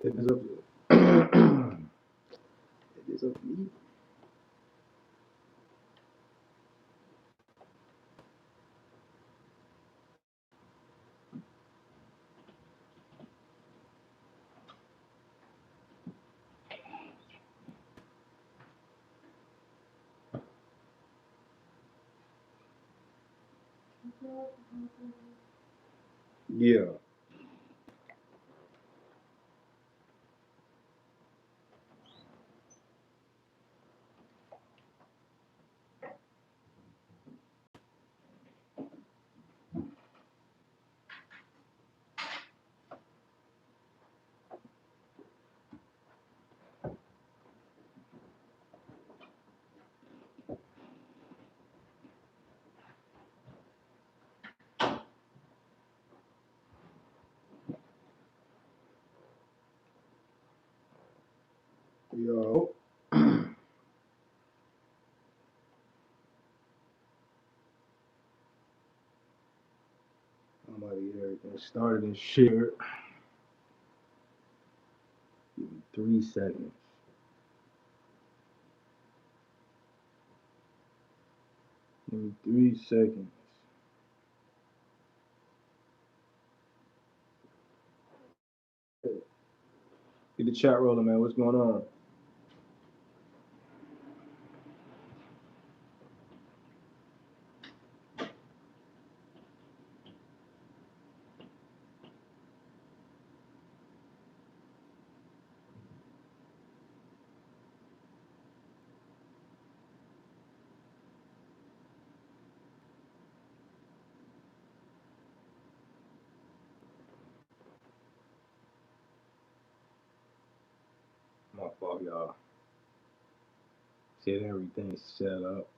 It is up to it is up to me. Yeah. Yo. I'm about to get everything started and shared. Give me 3 seconds. Give me 3 seconds. Get the chat rolling, man. What's going on? My fault, y'all. Said everything's set up.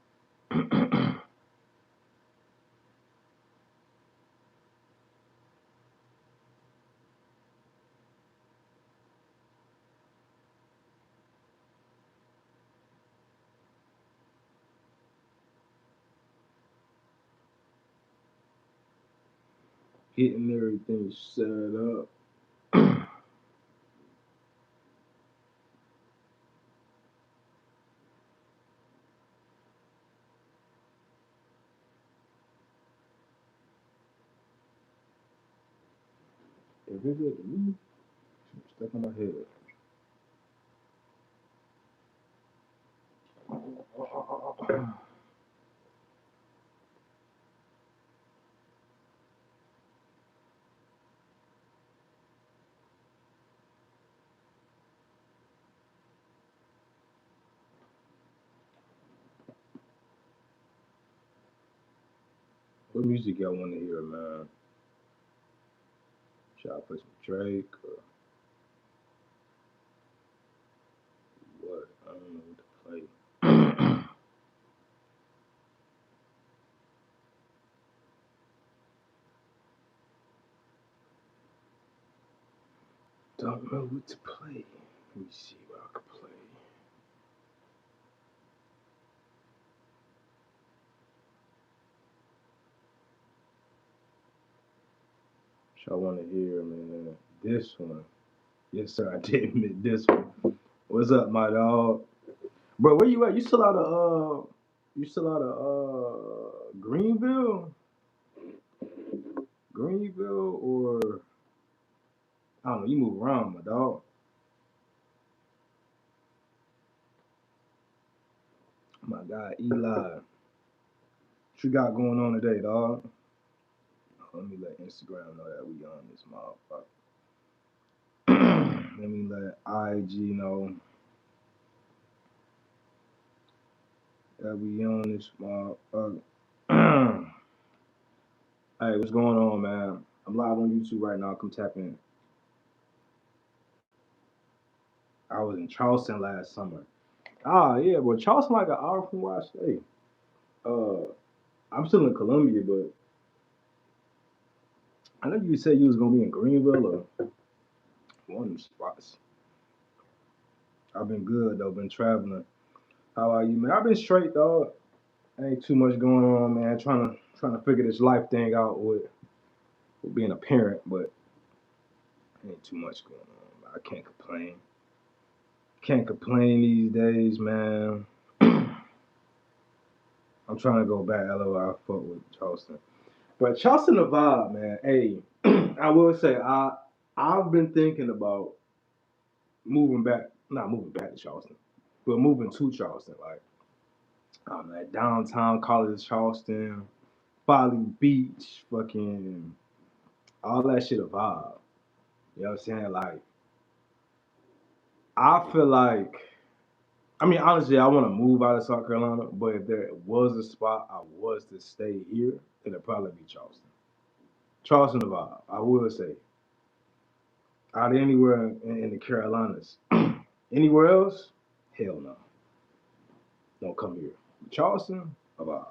Getting everything set up. If it's up to me, it's stuck on my head. What music y'all want to hear, man? Should I play some Drake or what? I don't know what to play. Don't know what to play. Let me see what I can play. Y'all want to hear, man? This one. Yes, sir. I did admit this one. What's up, my dog? Bro, where you at? You still out of Greenville? Greenville or I don't know, you move around, my dog. My guy Eli. What you got going on today, dog? Let me let Instagram know that we on this motherfucker. Let me let IG know that we on this motherfucker. Hey, what's going on, man? I'm live on YouTube right now. Come tap in. I was in Charleston last summer. Ah, yeah, but Charleston like an hour from where I stay. Uh, I'm still in Columbia, but I know you said you was gonna be in Greenville or one of them spots. I've been good though, been traveling. How are you, man? I've been straight, dog. Ain't too much going on, man. Trying to figure this life thing out with being a parent, but Ain't too much going on. I can't complain. Can't complain these days, man. I'm trying to go back. LOL, I fuck with Charleston. But Charleston the vibe, man. Hey, I will say I've been thinking about moving back, not moving back to Charleston, but moving to Charleston. Like, that downtown college Charleston, Folly Beach, fucking all that shit a vibe. You know what I'm saying? Like, I feel like, I mean, honestly, I want to move out of South Carolina, but if there was a spot I was to stay here, it'd probably be Charleston. Charleston the vibe, I will say. Out anywhere in the Carolinas. Anywhere else? Hell no. Don't come here. Charleston, a vibe.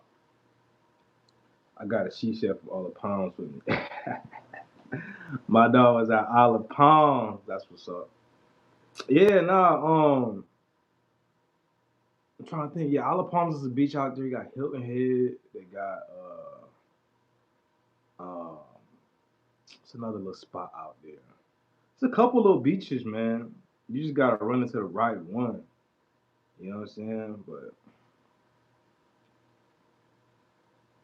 I got a she chef of all the Palms with me. My dog was at Olive Palms. That's what's up. Yeah, nah, I'm trying to think. Yeah, Olive Palms is a beach out there. You got Hilton Head. They got uh it's another little spot out there. It's a couple little beaches, man. You just gotta run into the right one. You know what I'm saying? But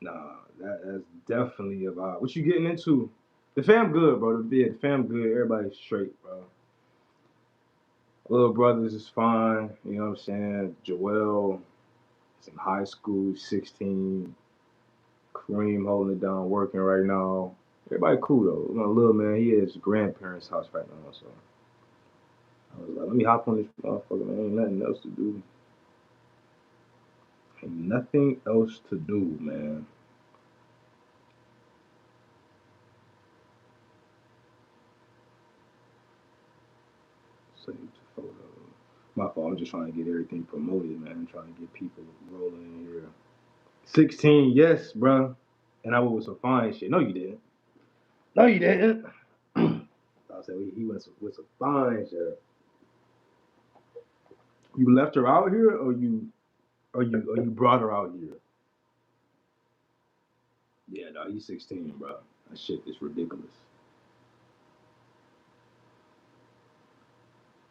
nah, that's definitely a vibe. What you getting into? The fam good, bro. The fam good. Everybody's straight, bro. Little brothers is fine. You know what I'm saying? Joel is in high school, 16. Kareem holding it down, working right now. Everybody cool though. My little man, he at his grandparents' house right now, so I was like, let me hop on this motherfucker, man. Ain't nothing else to do. Ain't nothing else to do, man. Save the photo. My fault. I'm just trying to get everything promoted, man. I'm trying to get people rolling in here. 16, yes, bro. And I was with some fine shit. No, you didn't. No, you didn't. I said he went with some fine shit. You left her out here, or you brought her out here? Yeah, no, he's 16, bro. That shit is ridiculous.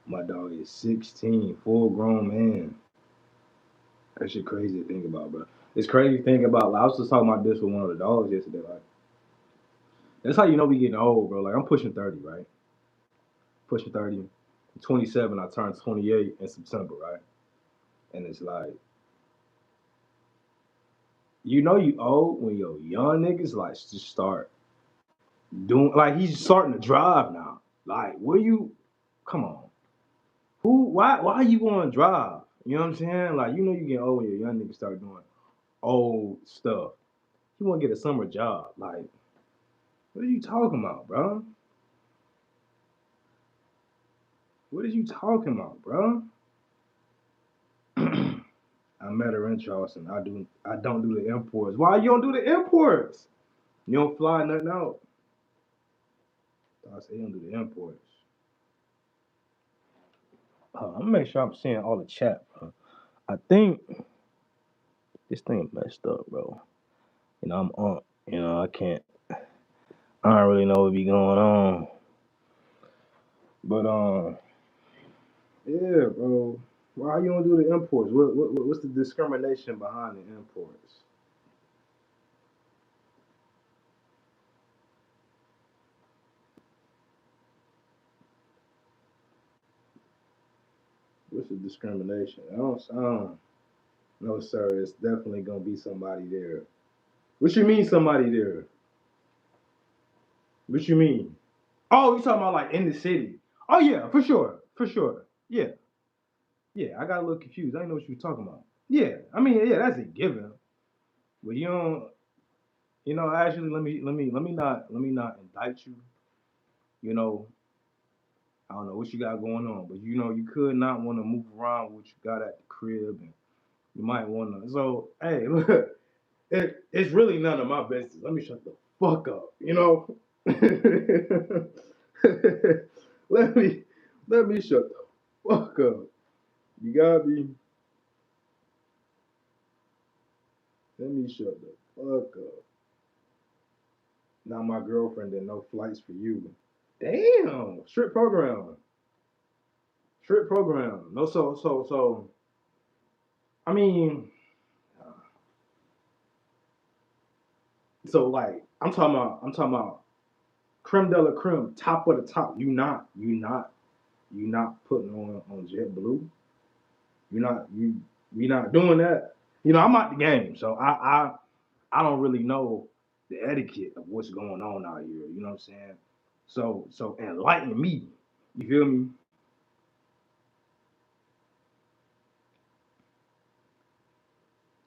My dog is 16, full grown man. That shit crazy to think about, bro. It's crazy to think about. Like, I was just talking about this with one of the dogs yesterday. Like, that's how you know we getting old, bro. Like, I'm pushing 30, right? Pushing 30. I'm 27. I turned 28 in September, right? And it's like, you know you old when your young niggas like just start doing like he's starting to drive now. Like, where you come on. Why you going to drive? You know what I'm saying? Like, you know you get old when your young niggas start doing old stuff. You want to get a summer job. Like, what are you talking about, bro? What are you talking about, bro? I met her in Charleston. I don't do the imports. Why you don't do the imports? You don't fly nothing out. I say you don't do the imports. I'm gonna make sure I'm seeing all the chat, bro. I think this thing messed up, bro. You know, I'm on. You know, I can't. I don't really know what be going on. But yeah, bro. Why you don't do the imports? What's the discrimination behind the imports? What's the discrimination? I don't no, sir. It's definitely gonna be somebody there. What you mean somebody there? What you mean? Oh, you talking about like in the city? Oh yeah, for sure, for sure. Yeah, yeah. I got a little confused. I didn't know what you were talking about. Yeah, I mean, yeah, that's a given. But you don't. You know, actually, let me not indict you. You know, I don't know what you got going on, but you know, you could not want to move around what you got at the crib, and you might want to. So, hey, look, it's really none of my business. Let me shut the fuck up. You know, let me let me shut the fuck up. You gotta be. Let me shut the fuck up. Now my girlfriend did no flights for you. Damn, strict program. Strict program. No, so. I mean, so like I'm talking about creme de la creme, top of the top. You not putting on JetBlue. We not doing that. I'm out the game, so I don't really know the etiquette of what's going on out here. You know what I'm saying? So enlighten me. You feel me?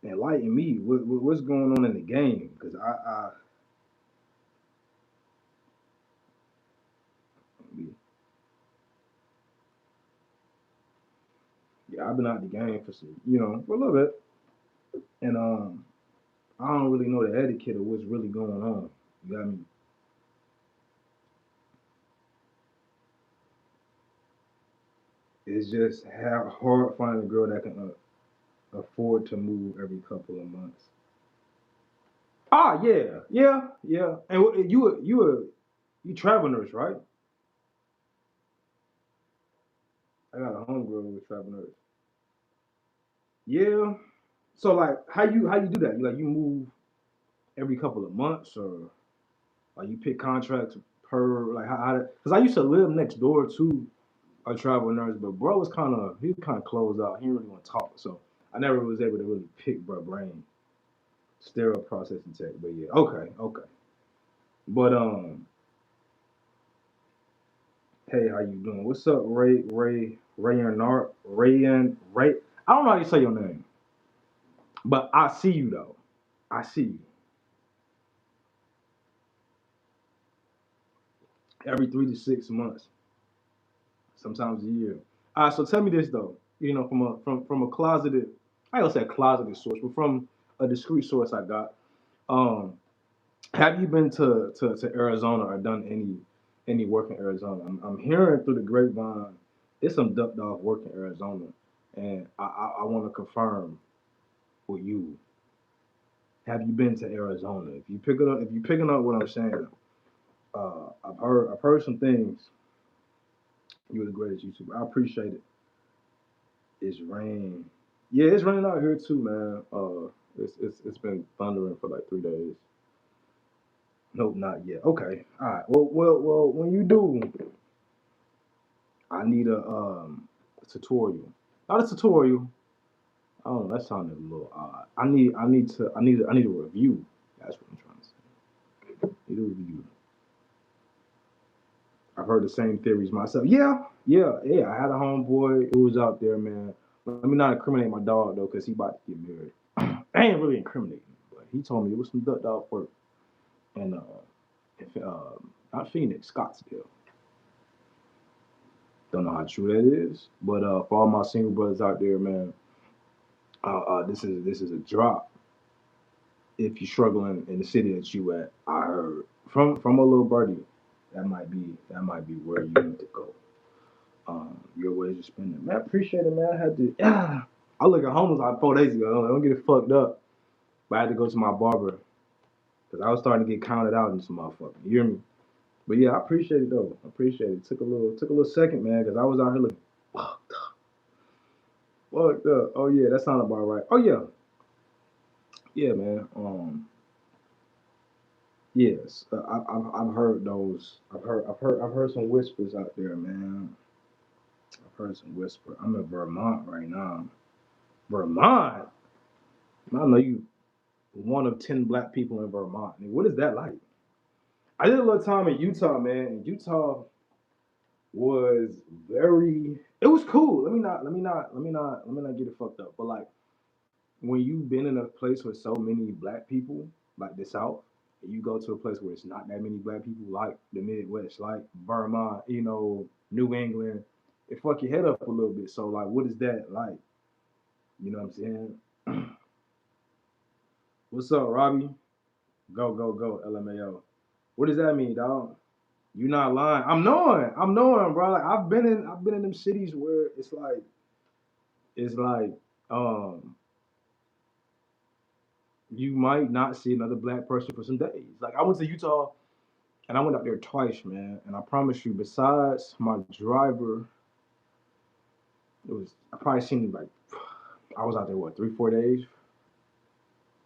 Enlighten me. What's going on in the game? Because yeah, I've been out the game for some, for a little bit, and I don't really know the etiquette of what's really going on. You got me? It's just hard finding a girl that can afford to move every couple of months. Ah, yeah, yeah, yeah. And you travel nurse, right? I got a homegirl who's travel nurse. Yeah. So like, how you do that? You move every couple of months, or like you pick contracts per like how? Because I used to live next door to a travel nurse, but bro was he was kind of closed out. He didn't really want to talk, so I never was able to really pick bro brain. Sterile processing tech, but yeah, okay, okay. But hey, how you doing? What's up, Ray? I don't know how you say your name, but I see you though. I see you every 3 to 6 months, sometimes a year. So tell me this though. From a closeted, I don't say closeted source, but from a discreet source I got. Um, have you been to Arizona or done any work in Arizona? I'm hearing through the grapevine, it's some ducked off work in Arizona, and I want to confirm with you. Have you been to Arizona? If you picking up what I'm saying, I've heard some things. You're the greatest YouTuber. I appreciate it. It's rain. Yeah, it's raining out here too, man. It's been thundering for like 3 days. Nope, not yet. Okay, all right. Well. When you do, I need a tutorial. Not a tutorial. I don't know. That sounded a little odd. I need a review. That's what I'm trying to say. Need a review. I've heard the same theories myself. Yeah, yeah, yeah. I had a homeboy who was out there, man. Let me not incriminate my dog though, cause he about to get married. I ain't really incriminating, but he told me it was some duck dog work, and if, not Phoenix, Scottsdale. Don't know how true that is, but for all my single brothers out there, man, this is a drop. If you're struggling in the city that you at, I heard from a little birdie, that might be where you need to go. Your ways of spending. Man, I appreciate it, man. I had to. I look at homeless like 4 days ago. Don't get it fucked up. But I had to go to my barber because I was starting to get counted out in some motherfucker. You hear me? But yeah, I appreciate it though. I appreciate it. Took a little second, man, because I was out here looking fucked up. Oh yeah, that sounded about right. Oh yeah, yeah, man. Yes, I've heard those. I've heard some whispers out there, man. I've heard some whisper. I'm in Vermont right now. Vermont. I know you one of 10 black people in Vermont. I mean, what is that like? I did a little time in Utah, man. And Utah was very. It was cool. Let me not get it fucked up. But like when you've been in a place with so many black people, like the South, and you go to a place where it's not that many black people, like the Midwest, like Vermont, New England, it fuck your head up a little bit. So like, what is that like? You know what I'm saying? What's up, Robbie? Go, go, go, LMAO. What does that mean, dog? You not lying. I'm knowing, bro. Like I've been in them cities where it's like um you might not see another black person for some days. Like I went to Utah And I went up there twice, man. And I promise you, besides my driver, it was I probably seen like I was out there what 3 4 days.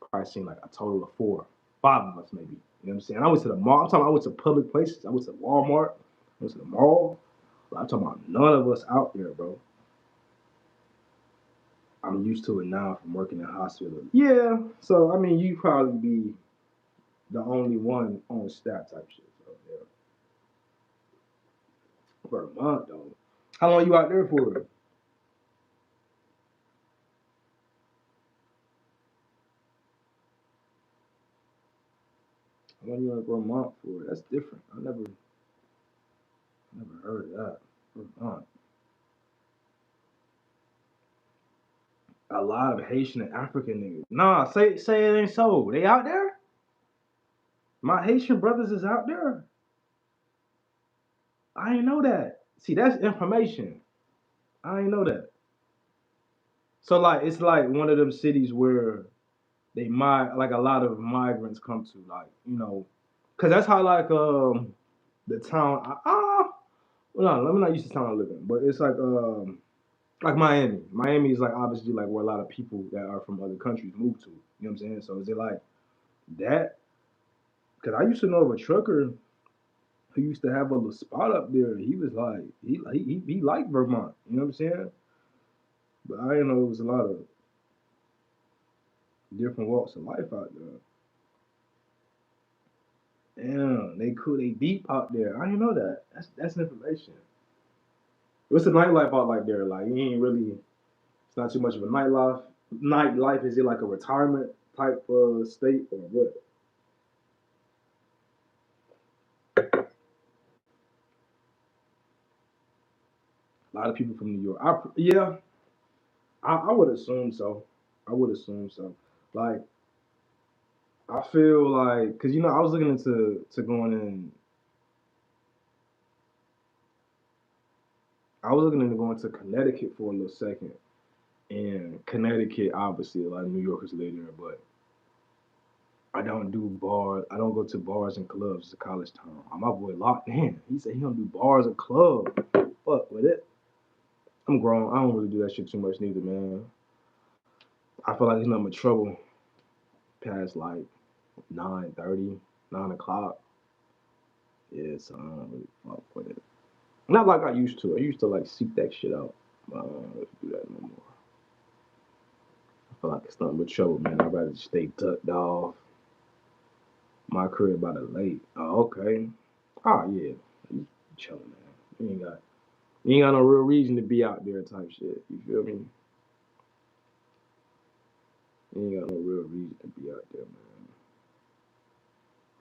Probably seen like a total of 4 5 of us maybe. You know what I'm saying? I went to the mall. I'm talking. I went to public places. I went to Walmart. I went to the mall. But I'm talking about none of us out there, bro. I'm used to it now from working in hospitals. Yeah. So I mean, you probably be the only one on staff type shit. So yeah. For a month though. How long you out there for? How long you out for a month for? That's different. Never heard of that. For a month. A lot of Haitian and African niggas. Nah, say it ain't so. They out there? My Haitian brothers is out there. I ain't know that. See, that's information. I ain't know that. So like, it's like one of them cities where like a lot of migrants come to, like cause that's how like the town. Well, no, let me not use the town I live in, but it's like Miami. Miami is like obviously like where a lot of people that are from other countries move to. You know what I'm saying? So is it like that? Cause I used to know of a trucker who used to have a little spot up there. He was like he liked Vermont. You know what I'm saying? But I didn't know it was a lot of different walks of life out there. Damn, they cool, they deep out there. I didn't know that. That's information. What's the nightlife out like there? Like you ain't really. It's not too much of a nightlife. Nightlife is it like a retirement type state or what? A lot of people from New York. Yeah, I would assume so. I would assume so. Like I feel like because I was looking into to going in. I was looking into going to Connecticut for a little second, and Connecticut obviously a lot of New Yorkers live there, but I don't do bars. I don't go to bars and clubs. It's a college town. My boy locked in. He said he don't do bars or clubs. Fuck with it. I'm grown. I don't really do that shit too much neither, man. I feel like there's nothing but trouble past like 9:30, 9 o'clock. Yeah, so I don't really fuck with it. Not like I used to. I used to like seek that shit out. But I don't really do that no more. I feel like it's nothing but trouble, man. I'd rather stay tucked off. My crib by the lake. Oh, okay. Oh yeah. You chilling, man. You ain't got no real reason to be out there type shit. You feel me? You ain't got no real reason to be out there, man.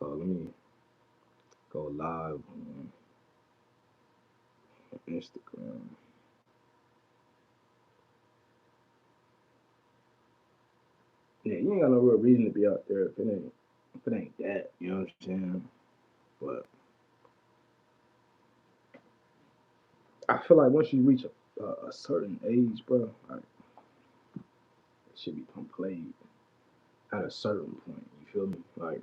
Let me go live on Instagram. Yeah, you ain't got no real reason to be out there if it ain't that. You know what I'm saying? But I feel like once you reach a certain age, bro, like it should become played at a certain point. You feel me? Like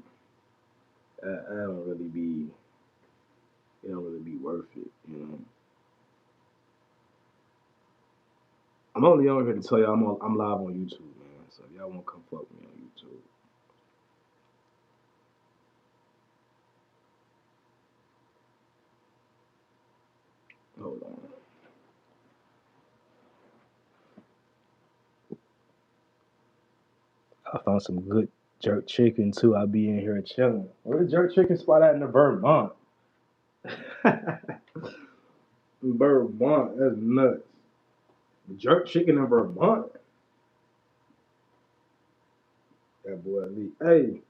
I don't really be, it don't really be worth it. I'm only on here to tell y'all I'm live on YouTube, man. So if y'all want to come fuck with me on YouTube, hold on. I found some good jerk chicken too. I be in here chilling. Where the jerk chicken spot at in the Vermont? Vermont, that's nuts. Jerk chicken in Vermont. That boy Lee. Hey,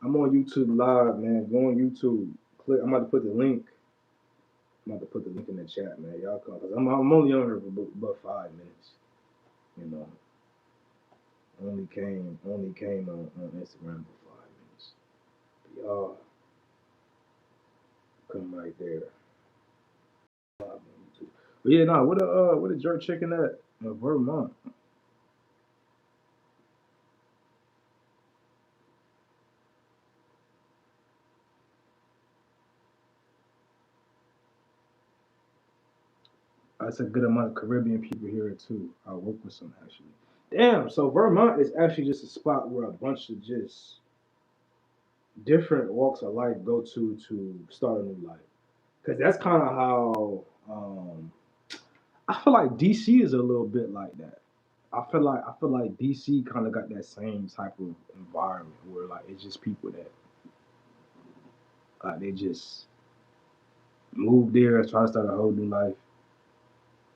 I'm on YouTube live, man. Go on YouTube. Click. I'm about to put the link. I'm about to put the link in the chat, man. Y'all come. Cause I'm only on here for about 5 minutes. You know, only came on Instagram for 5 minutes. But y'all come right there. Live on YouTube. But yeah, nah. What a jerk chicken at Vermont. That's a good amount of Caribbean people here too. I work with some actually. Damn, so Vermont is actually just a spot where a bunch of just different walks of life go to start a new life. Cause that's kind of how I feel like DC is a little bit like that. I feel like DC kind of got that same type of environment where like it's just people that they just move there, try to start a whole new life,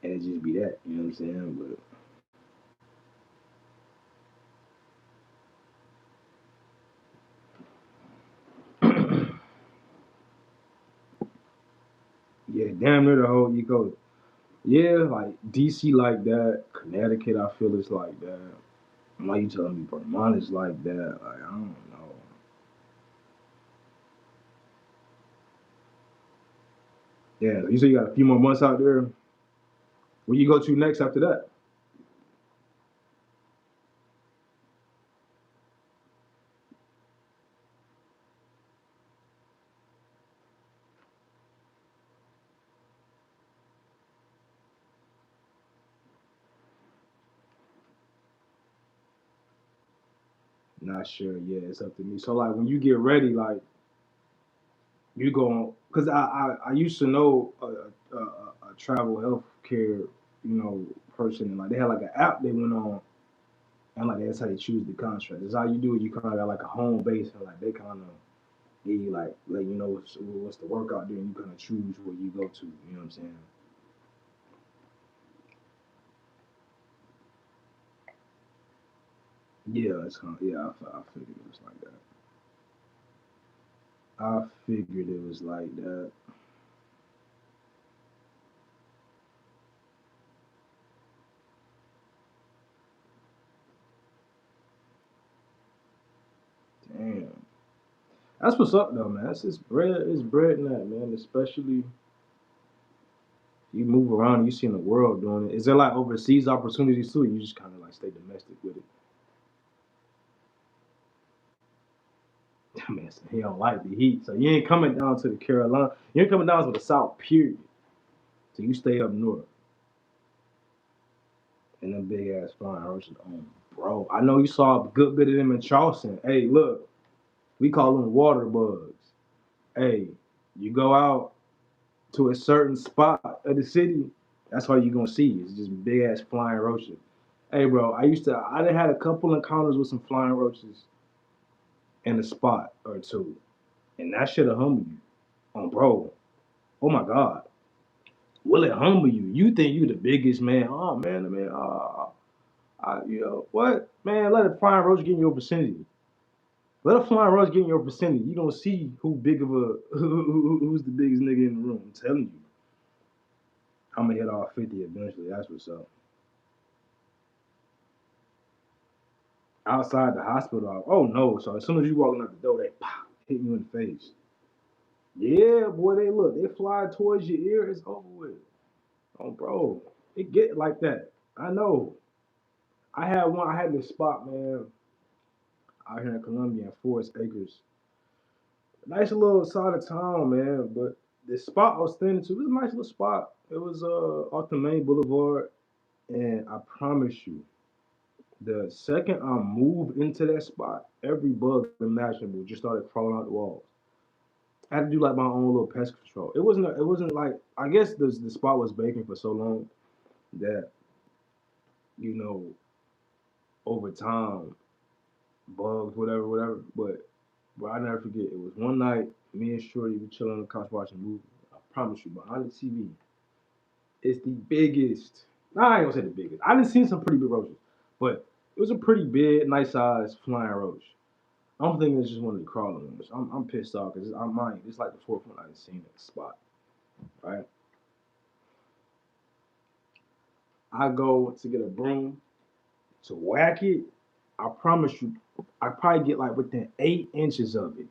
and it just be that. You know what I'm saying? But yeah, damn near the whole eco. Yeah, like DC like that. Connecticut, I feel it's like that. Like you telling me Vermont is like that. Like I don't know. Yeah, you say you got a few more months out there. Where you go to next after that? Not sure. Yeah, it's up to me. So like when you get ready, like you go on, cause I used to know a travel healthcare person, and like they had like an app they went on, and like that's how they choose the contract. That's how you do it. You kind of got like a home base, and like they kind of give you like let you know what's the workout there, and you kind of choose where you go to. You know what I'm saying? Yeah, it's kind of yeah. I figured it was like that. I figured it was like that. Damn. That's what's up though, man. That's just bread. It's bread in that, man. Especially you move around, you see in the world doing it. Is there like overseas opportunities too? You just kind of like stay domestic with it. Man, so he don't like the heat, so you ain't coming down to the Carolina. You ain't coming down to the South. Period. So you stay up north in them big ass flying horses. Bro, I know you saw a good bit of them in Charleston. Hey, look, we call them water bugs. Hey, you go out to a certain spot of the city, that's all you're gonna see. It's just big ass flying roaches. Hey, bro, I done had a couple encounters with some flying roaches in a spot or two, and that should have humbled you. Bro, oh my God, will it humble you? You think you the biggest man? Oh man, what man? Let a flying roach get in your vicinity. Let a flying roach get in your vicinity. You don't see who big of a who's the biggest nigga in the room. I'm telling you, I'm gonna hit all 50 eventually. That's what's up. Outside the hospital. Oh no! So as soon as you walking out the door, they pop hit you in the face. Yeah, boy, they look. They fly towards your ear. It's over with. Oh, bro, it get like that. I know. I had one. I had this spot, man, out here in Columbia, in Forest Acres. Nice little side of town, man. But the spot I was standing to, it was a nice little spot. It was off the main boulevard, and I promise you, the second I moved into that spot, every bug imaginable just started crawling out the walls. I had to do like my own little pest control. It wasn't like I guess the spot was vacant for so long that you know over time bugs whatever. But I never forget. It was one night me and Shorty were chilling on the couch watching a movie. I promise you, behind the TV, it's the biggest. Nah, I ain't gonna say the biggest. I done seen some pretty big roaches, but it was a pretty big, nice size flying roach. I'm thinking it's just one of the crawling ones. I'm pissed off because I'm mine. It's like the fourth one I've seen at the spot. Right? I go to get a broom to whack it. I promise you, I probably get like within 8 inches of it.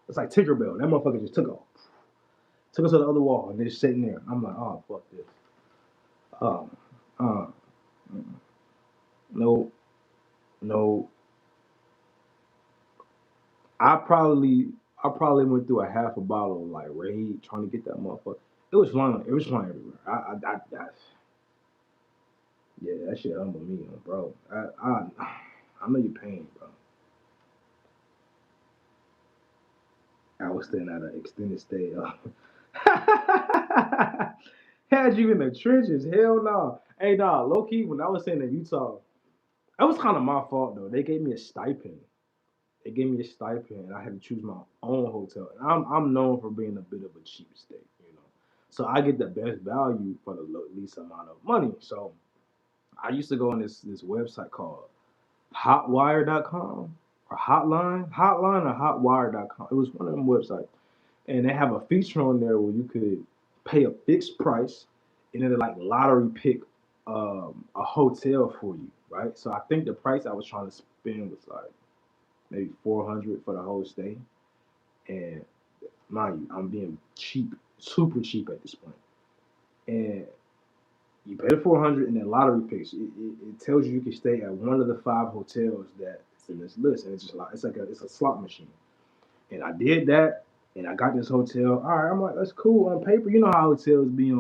It's like Tinkerbell. That motherfucker just took off, took us to the other wall, and just sitting there. I'm like, oh fuck this. Um, uh, no, no. I probably, I probably went through a half a bottle of like Raid trying to get that motherfucker. It was flying. It was flying everywhere. Yeah, that shit humbled me, bro. I know your pain, bro. I was staying at an extended stay. Had you in the trenches? Hell no. Hey, nah, low key, when I was staying in Utah, that was kind of my fault though. They gave me a stipend. They gave me a stipend, and I had to choose my own hotel. And I'm known for being a bit of a cheap state, you know. So I get the best value for the least amount of money. So I used to go on this website called Hotwire.com or Hotline or Hotwire.com. It was one of them websites, and they have a feature on there where you could pay a fixed price, and then like lottery pick a hotel for you, right? So I think the price I was trying to spend was like maybe 400 for the whole stay, and mind you, I'm being cheap, super cheap at this point, and you pay the 400 and then lottery picks. It tells you can stay at one of the five hotels that's in this list, and it's just like it's a slot machine. And I did that, and I got this hotel. All right, I'm like, that's cool on paper. You know how hotels be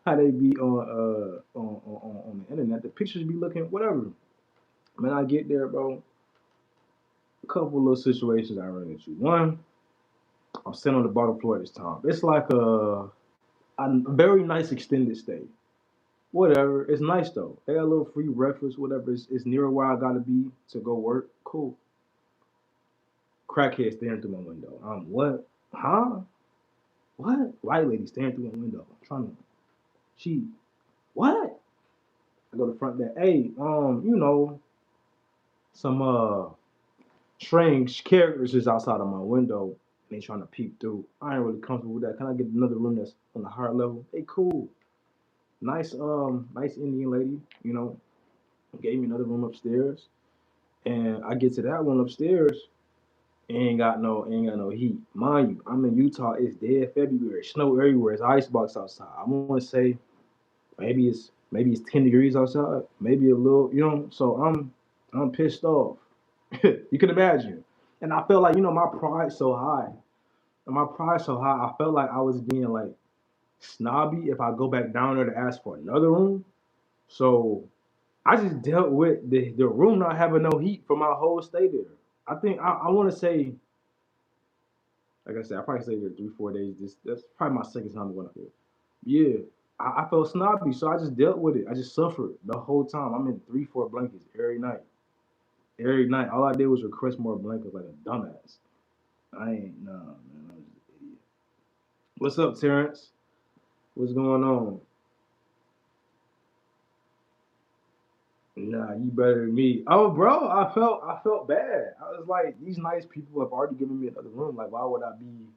how they be on the internet. The pictures be looking whatever. Man, I get there, bro. A couple little situations I run into. One, I'm sitting on the bottom floor at this time. It's like a very nice extended stay. Whatever. It's nice though. They got a little free breakfast, whatever. It's near where I gotta be to go work. Cool. Crackhead staring through my window. What? Huh? What? White lady staring through my window. I'm trying to. She. What? I go to the front there. Hey, some strange characters is outside of my window and they trying to peep through. I ain't really comfortable with that. Can I get another room that's on the higher level? Hey, cool. Nice Indian lady, gave me another room upstairs. And I get to that one upstairs, ain't got no heat. Mind you, I'm in Utah, it's dead February, snow everywhere, it's icebox outside. I wanna say maybe it's 10 degrees outside, maybe a little, so I'm pissed off. You can imagine. And I felt like, my pride so high. And my pride so high, I felt like I was being like snobby if I go back down there to ask for another room. So I just dealt with the room not having no heat for my whole stay there. I think I want to say, like I said, I probably stayed there 3 4 days. That's probably my second time going up there. Yeah, I felt snobby, so I just dealt with it. I just suffered the whole time. I'm in 3 4 blankets every night. Every night, all I did was request more blankets like a dumbass. I ain't nah, man. I'm just an idiot. What's up, Terrence? What's going on? Nah, you better than me. Oh, bro, I felt bad. I was like, these nice people have already given me another room. Like, why would I be?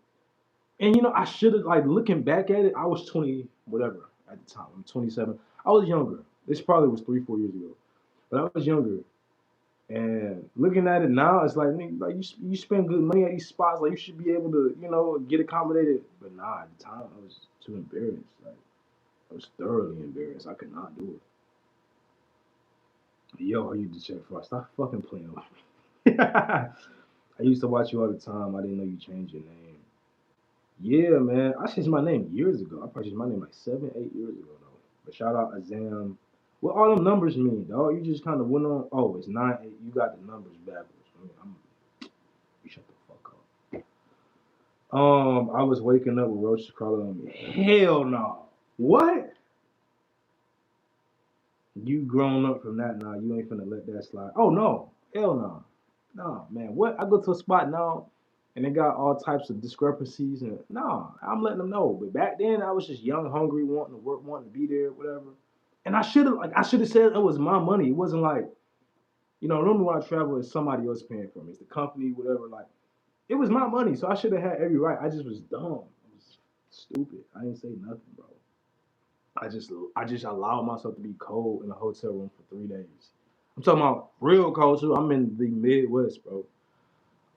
And I should have like looking back at it. I was 20, whatever at the time. I'm 27. I was younger. This probably was 3 4 years ago, but I was younger. And looking at it now, it's like, nigga, like you spend good money at these spots. Like you should be able to, get accommodated. But nah, at the time I was too embarrassed. Like I was thoroughly embarrassed. I could not do it. Yo, I used to check for. Stop fucking playing with me. I used to watch you all the time. I didn't know you changed your name. Yeah, man. I changed my name years ago. I probably changed my name like 7 8 years ago though. But shout out Azam. What all them numbers mean, dog? You just kind of went on. Oh, it's 9 8. You got the numbers backwards. You shut the fuck up. I was waking up with roaches crawling on me. Hell no. What? You grown up from that now. You ain't finna let that slide. Oh no. Hell no. No, man. What? I go to a spot now and they got all types of discrepancies and no, I'm letting them know. But back then I was just young, hungry, wanting to work, wanting to be there, whatever. And I should have said it was my money. It wasn't like, normally when I travel it's somebody else paying for me. It's the company, whatever. Like it was my money, so I should have had every right. I just was dumb. I was stupid. I didn't say nothing, bro. I just allowed myself to be cold in a hotel room for 3 days. I'm talking about real cold too. I'm in the Midwest, bro.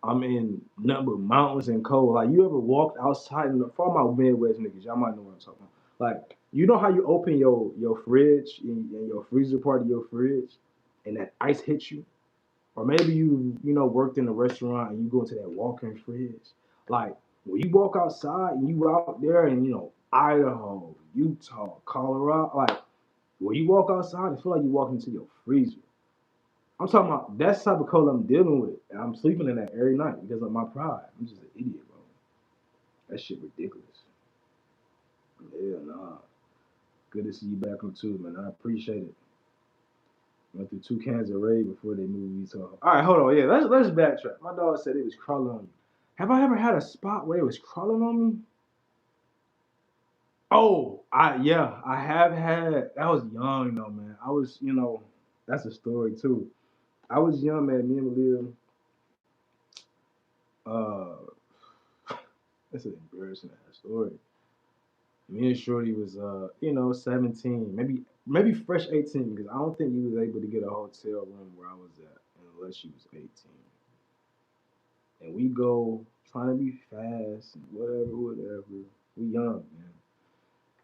I'm in nothing but mountains and cold. Like you ever walked outside in the for my Midwest niggas, y'all might know what I'm talking about. Like you know how you open your fridge and your freezer part of your fridge, and that ice hits you, or maybe you worked in a restaurant and you go into that walk-in fridge, like. when you walk outside and you out there and Idaho, Utah, Colorado, like when you walk outside, it feel like you walking into your freezer. I'm talking about that's the type of cold I'm dealing with. And I'm sleeping in that every night because of my pride. I'm just an idiot, bro. That shit ridiculous. Yeah, nah. Good to see you back on too, man. I appreciate it. Went through 2 cans of Ray before they moved me to. All right, hold on. Yeah, let's backtrack. My dog said it was crawling on you. Have I ever had a spot where it was crawling on me? Oh, I have had. I was young though, man. I was, that's a story too. I was young, man. Me and Lil, uh, that's an embarrassing ass story. Me and Shorty was, 17, maybe fresh 18, because I don't think you was able to get a hotel room where I was at unless you was 18. And we go trying to be fast and whatever. We young, man.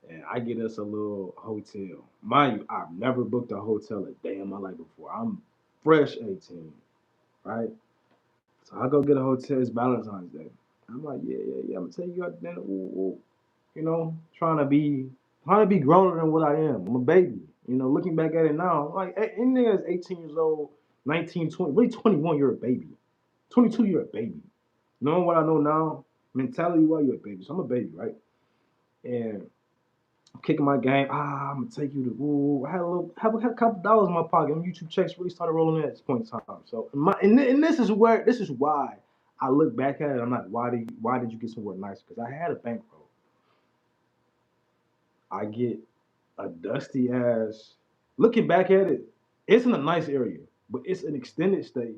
And I get us a little hotel. Mind you, I've never booked a hotel a day in my life before. I'm fresh 18, right? So I go get a hotel. It's Valentine's Day. I'm like, yeah. I'm gonna take you out to dinner. Ooh, ooh. Trying to be growner than what I am. I'm a baby. Looking back at it now, like in there is 18 years old, 19, 20, really 21, you're a baby. 22, you're a baby. Knowing what I know now, mentality wise, you're a baby. So I'm a baby, right? And I'm kicking my game. I'm gonna take you to. Ooh, I had a couple dollars in my pocket. And YouTube checks really started rolling in at this point in time. So and this is why I look back at it. I'm like, why did you get somewhere nice? Because I had a bankroll. I get a dusty ass. Looking back at it, it's in a nice area, but it's an extended stay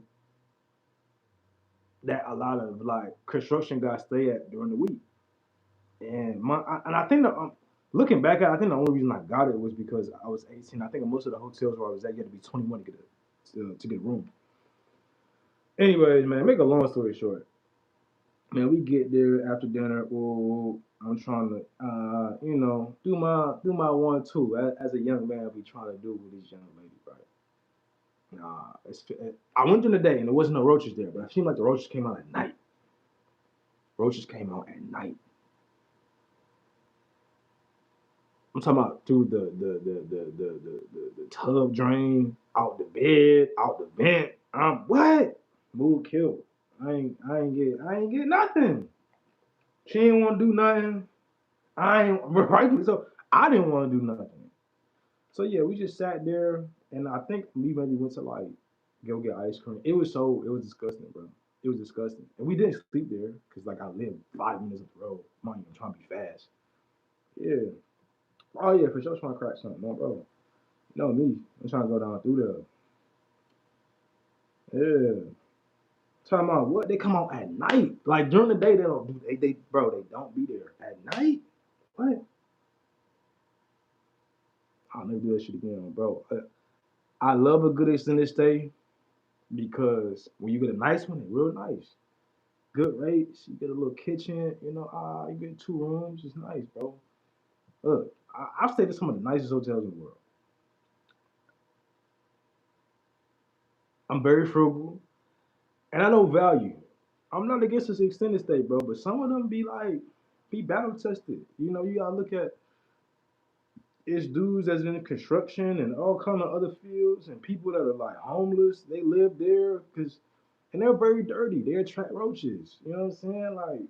that a lot of like construction guys stay at during the week. And I think looking back at it, I think the only reason I got it was because I was 18. I think most of the hotels where I was at, you had to be 21 to get a room. Anyways, man, make a long story short, man, we get there after dinner. Oh, I'm trying to, do my 1 2 as a young man. Be trying to do with this young lady, right? I went during the day and there wasn't no roaches there, but I seemed like the roaches came out at night. Roaches came out at night. I'm talking about through the tub drain, out the bed, out the vent. What? Mood killed. I ain't get nothing. She ain't want to do nothing. I ain't rightfully so. I didn't want to do nothing. So yeah, we just sat there, and I think we maybe went to like go get ice cream. It was disgusting, bro. It was disgusting, and we didn't sleep there because like I lived 5 minutes up the road. Mind you, I'm trying to be fast. Yeah. Oh yeah, for sure. Trying to crack something, no, bro. You know me. I'm trying to go down through there. Yeah. Talking about what? They come out at night. Like during the day, they don't do. They don't be there at night. What? I'll never do that shit again, bro. I love a good extended stay because when you get a nice one, they're real nice. Good rates. You get a little kitchen. You get 2 rooms. It's nice, bro. Look, I've stayed at some of the nicest hotels in the world. I'm very frugal, and I know value. I'm not against this extended stay, bro, but some of them be battle tested. You gotta look at it's dudes that's in construction and all kind of other fields and people that are like homeless. They live there and they're very dirty. They attract roaches. You know what I'm saying? Like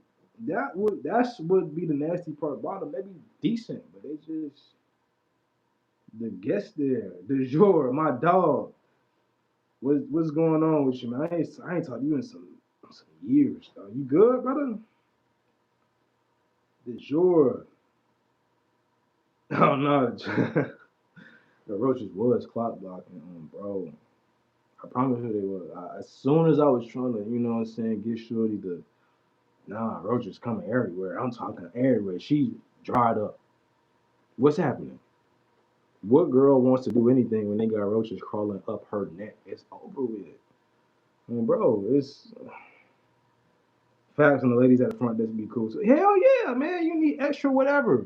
that's would be the nasty part about them. They be decent, but they just the guest there, the jour, my dog. What's going on with you, man? I ain't talked to you in some years, though. You good, brother? The jour. Oh no, the roaches was clock blocking, bro. I promise you they was. As soon as I was trying to, get Shorty the roaches coming everywhere. I'm talking everywhere. She dried up. What's happening? What girl wants to do anything when they got roaches crawling up her neck? It's over with. Bro, it's facts and the ladies at the front desk be cool. So hell yeah, man. You need extra whatever.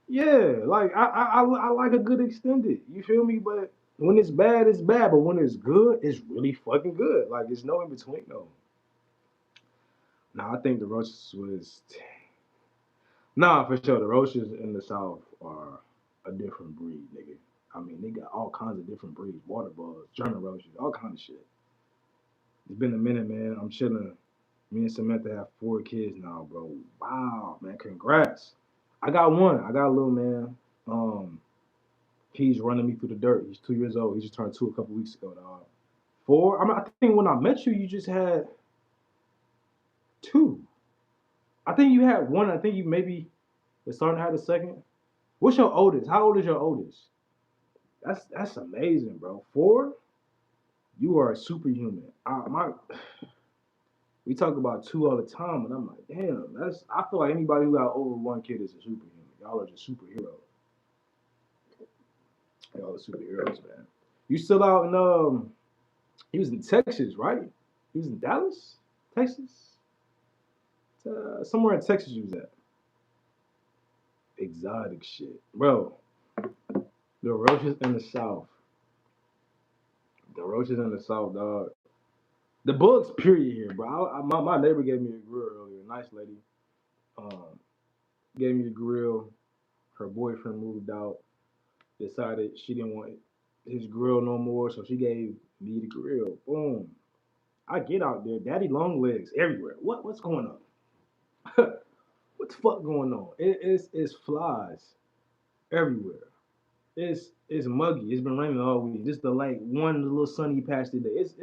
Yeah, like I like a good extended. You feel me? But when it's bad, it's bad. But when it's good, it's really fucking good. Like it's no in between though. Nah, I think the roaches was. Nah, for sure. The roaches in the South are a different breed, nigga. I mean, they got all kinds of different breeds: water bugs, German roaches, all kind of shit. It's been a minute, man. I'm chilling. Me and Samantha have 4 kids now, bro. Wow, man. Congrats. I got one. I got a little man. Um, he's running me through the dirt. He's 2 years old. He just turned 2 a couple weeks ago, dog. 4. I mean, I think when I met you, you just had 2. I think you had one. I think you maybe was starting to have a second. What's your oldest? How old is your oldest? That's amazing, bro. 4? You are a superhuman. We talk about 2 all the time, and I'm like, damn. That's. I feel like anybody who got over 1 kid is a superhuman. Y'all are just superheroes. Y'all are superheroes, man. You still out in He was in Texas, right? He was in Dallas, Texas. Somewhere in Texas, you was at. Exotic shit, bro. The roaches in the South. The roaches in the South, dog. The bugs, period here, bro. My neighbor gave me a grill earlier. Nice lady. Um, gave me a grill. Her boyfriend moved out. Decided she didn't want his grill no more, so she gave me the grill. Boom. I get out there, daddy long legs everywhere. What's going on? What the fuck going on? It's flies everywhere. It's muggy. It's been raining all week. Just the like one little sunny patch today. It's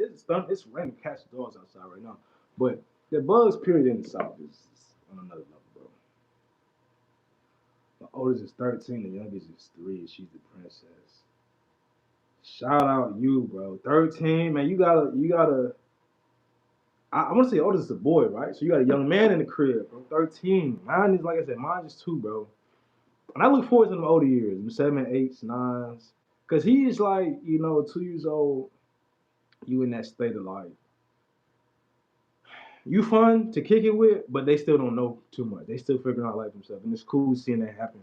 raining cats and dogs outside right now. But the bugs period in the south is on another level, bro. The oldest is 13, the youngest is 3. She's the princess. Shout out you, bro. 13, man. You gotta. I want to say oldest is a boy, right? So you got a young man in the crib, bro. 13. Mine is like I said, mine is 2, bro. And I look forward to the older years, the 7, 8s, 9s. Cause he is like, 2 years old, you in that state of life. You fun to kick it with, but they still don't know too much. They still figuring out life themselves. And it's cool seeing that happen.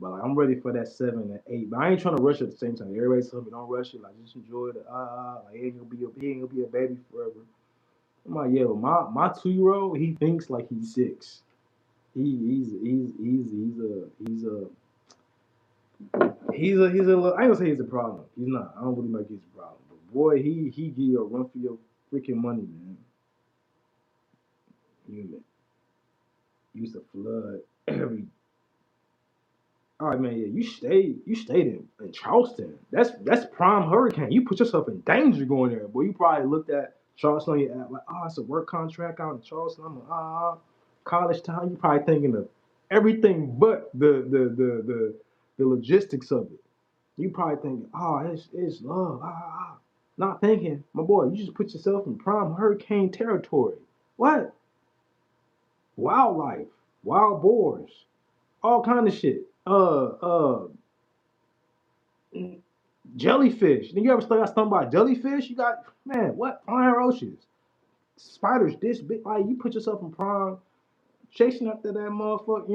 But like, I'm ready for that 7 and 8. But I ain't trying to rush it at the same time. Everybody tells me don't rush it. Like just enjoy it. Like he ain't gonna be a baby forever. I'm like, yeah, but my 2 year old, he thinks like he's 6. He's a little, I ain't gonna say he's a problem. He's not. I don't believe like he's a problem. But boy, he give you a run for your freaking money, man. You used to flood every. All right, man. Yeah, you stayed in Charleston. That's prime hurricane. You put yourself in danger going there, boy. You probably looked at Charleston on your app like, oh, it's a work contract out in Charleston. I'm like, college town. You probably thinking of everything but the logistics of it. You probably thinking, oh, it's love. Not thinking, my boy, you just put yourself in prime hurricane territory. What? Wildlife, wild boars, all kind of shit. Jellyfish. You ever got stung by a jellyfish? You got man, what? Flying roaches, spiders this big. Like you put yourself in prime, chasing after that motherfucker.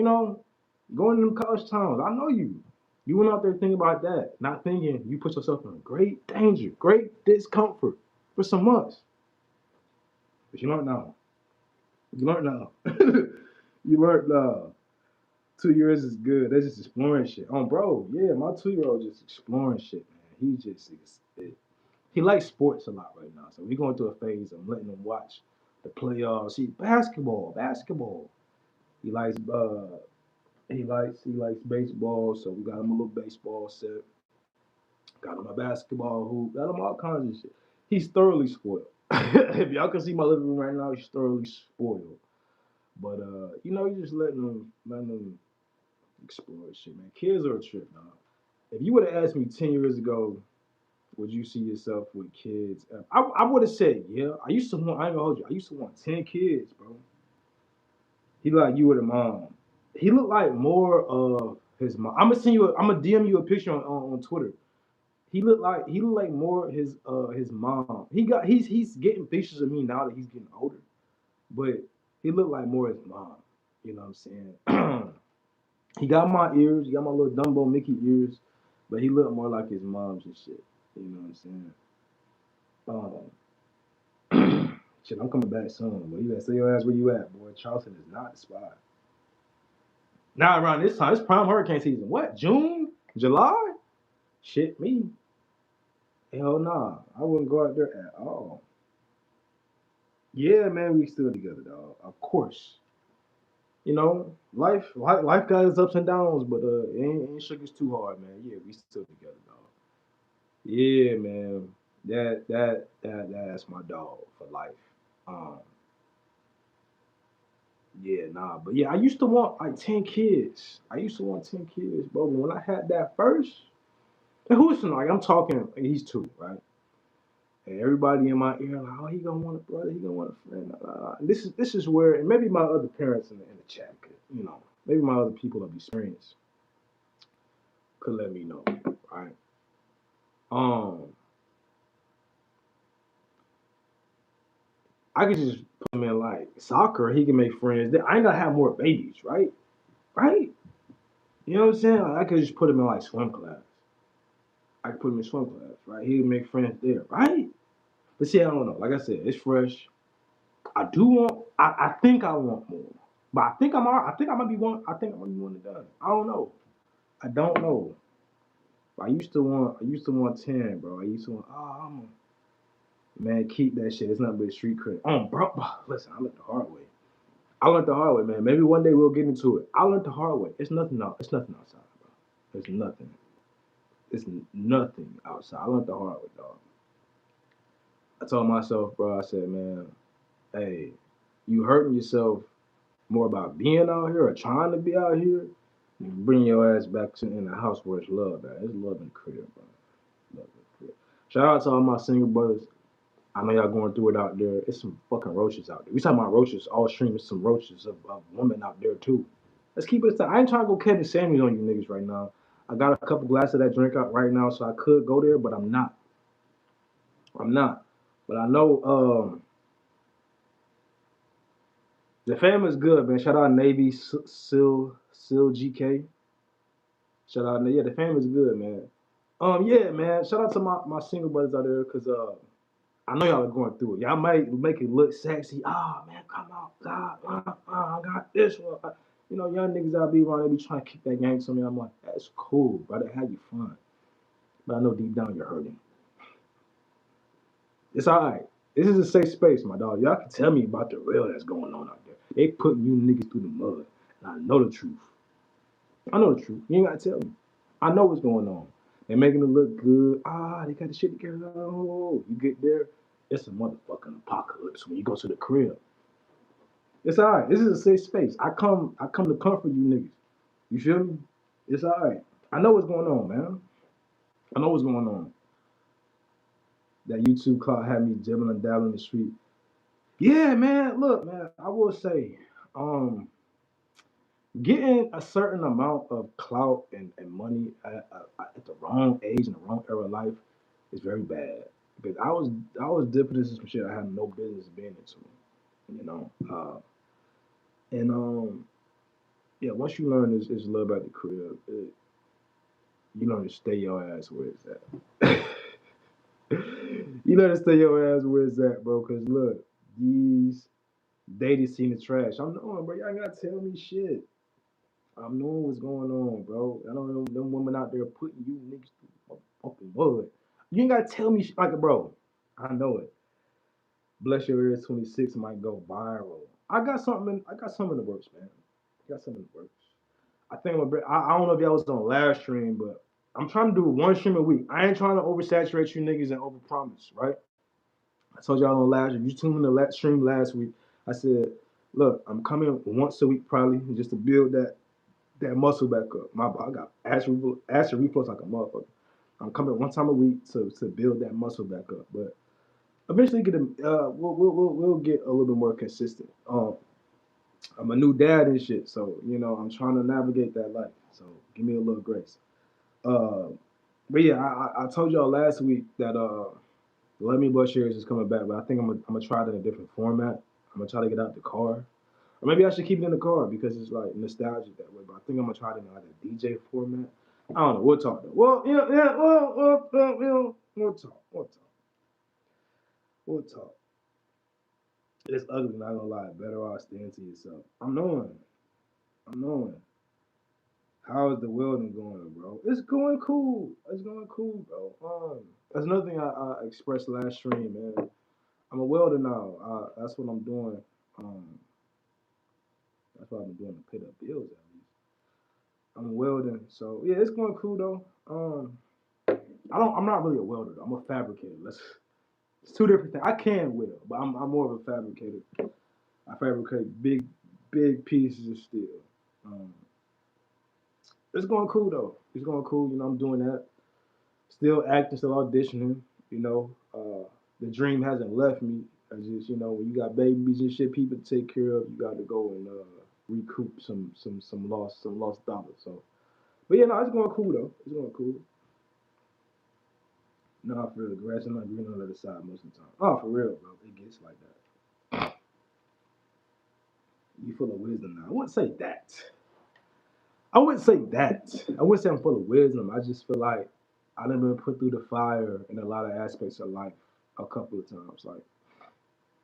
Going to them college towns. I know you. You went out there thinking about that, not thinking you put yourself in great danger, great discomfort for some months. But you learned now. You learned now. You learned now. 2 years is good. They're just exploring shit. Bro, yeah, my 2 year old just exploring shit, man. He likes sports a lot right now. So we going through a phase. I'm letting him watch the playoffs. See, basketball. He likes he likes baseball. So we got him a little baseball set. Got him a basketball hoop. Got him all kinds of shit. He's thoroughly spoiled. If y'all can see my living room right now, he's thoroughly spoiled. But you just letting them explore shit, man. Kids are a trip, dog. If you would have asked me 10 years ago, would you see yourself with kids? I would have said, yeah. I ain't gonna hold you. I used to want 10 kids, bro. He looked like you were the mom. He looked like more of his mom. I'm gonna DM you a picture on Twitter. He looked like more his mom. He's getting pictures of me now that he's getting older, but he looked like more his mom. You know what I'm saying? He got my ears, he got my little Dumbo Mickey ears, but he looked more like his mom's and shit. You know what I'm saying? Shit, I'm coming back soon, but you better say your ass where you at, boy. Charleston is not the spot. Now around this time, it's prime hurricane season. What? June? July? Shit, me. Hell nah. I wouldn't go out there at all. Yeah, man, we still together, dog. Of course. You know, life got its ups and downs, but ain't shook us too hard, man. Yeah, we still together, dog. Yeah, man. That's my dog for life. Um, yeah, nah, but yeah, I used to want like 10 kids. I used to want 10 kids, bro. But when I had that first, and who's like I'm talking, he's two, right? And everybody in my ear like, oh, he gonna want a brother, he gonna want a friend. And this is where, and maybe my other parents in the chat could, maybe my other people of experience could let me know, right? Um, I could just put him in like soccer. He can make friends. I ain't gotta have more babies, right? Right? You know what I'm saying? Like, I could just put him in like swim class. I could put him in swim class, right? He would make friends there, right? But see, I don't know. Like I said, it's fresh. I do want. I think I want more, but I think I'm. I think I might be one. I think I might be one and done. I don't know. I don't know. I used to want. I used to want 10, bro. I used to want. Oh, man, keep that shit. It's not but street cred. Bro. Listen, I learned the hard way. I learned the hard way, man. Maybe one day we'll get into it. I learned the hard way. It's nothing out. It's nothing outside, bro. It's nothing. It's nothing outside. I learned the hard way, dog. I told myself, bro. I said, man, hey, you hurting yourself more about being out here or trying to be out here. You bring your ass back to in the house where it's love, man. It's love in the crib, bro. Love in the crib. Shout out to all my single brothers. I know y'all going through it out there. It's some fucking roaches out there. We talking about roaches all stream. It's some roaches of women out there too. Let's keep it. I ain't trying to go Kevin Samuels on you niggas right now. I got a couple glasses of that drink out right now, so I could go there, but I'm not. I'm not. But I know the fam is good, man. Shout out Navy Sil GK. Shout out, yeah, the fam is good, man. Yeah, man. Shout out to my single brothers out there, cause I know y'all are going through it. Y'all might make it look sexy. Oh man, come on, God, I got this one. Young niggas out be around, they be trying to kick that game to me. I'm like, that's cool, brother. Have you fun? But I know deep down you're hurting. It's all right. This is a safe space, my dog. Y'all can tell me about the real that's going on out there. They putting you niggas through the mud, and I know the truth. I know the truth. You ain't gotta tell me. I know what's going on. They're making it look good. They got the shit together. Oh, you get there, it's a motherfucking apocalypse when you go to the crib. It's all right. This is a safe space. I come to comfort you niggas. You feel me? It's all right. I know what's going on, man. I know what's going on. That YouTube cloud had me jibbling and dabbling in the street. Yeah, man. Look, man. I will say, um, getting a certain amount of clout and money at the wrong age and the wrong era of life is very bad. Because I was dipping into some shit I had no business being into. You know, and yeah. Once you learn this love at the crib, you learn to stay your ass where it's at. You learn to stay your ass where it's at, bro. Cause look, these dating scene is trash. I'm knowing, bro. Y'all gotta tell me shit. I'm knowing what's going on, bro. I don't know them women out there putting you niggas through fucking wood. You ain't gotta tell me like, bro. I know it. Bless your ears 26 might go viral. I got something in the works, man. I got something in the works. I think I don't know if y'all was on last stream, but I'm trying to do one stream a week. I ain't trying to oversaturate you niggas and overpromise, right? I told y'all on last. If you tuned in the last stream last week, I said, look, I'm coming once a week probably just to build that muscle back up. I got acid reflux like a motherfucker. I'm coming one time a week to build that muscle back up, but eventually we'll get a little bit more consistent. I'm a new dad and shit, so I'm trying to navigate that life. So give me a little grace. Uh, but yeah, I told y'all last week that the Let Me Blush series is coming back, but I think I'm gonna try it in a different format. I'm gonna try to get out the car. Or maybe I should keep it in the car because it's like nostalgic that way. But I think I'm gonna try it in like a DJ format. I don't know. We'll talk though. Well, yeah. We'll talk. We'll talk. We'll talk. It's ugly, not gonna lie. Better off staying to yourself. I'm knowing. How is the welding going, bro? It's going cool. It's going cool, bro. That's another thing I expressed last stream, man. I'm a welder now. That's what I'm doing. Um, that's what I've been doing to pay the bills at least. I'm welding, so yeah, it's going cool though. I'm not really a welder though. I'm a fabricator. It's two different things. I can weld, but I'm more of a fabricator. I fabricate big pieces of steel. Um, it's going cool though. It's going cool. I'm doing that. Still acting, still auditioning. The dream hasn't left me. I just, when you got babies and shit, people to take care of, you got to go and recoup some lost dollars. So, but yeah, no, it's going cool though. It's going cool. No, for real, the grass is not green on the other side most of the time. Oh, for real, bro, it gets like that. You full of wisdom now. I wouldn't say that. I wouldn't say that. I wouldn't say I'm full of wisdom. I just feel like I done been put through the fire in a lot of aspects of life a couple of times. Like,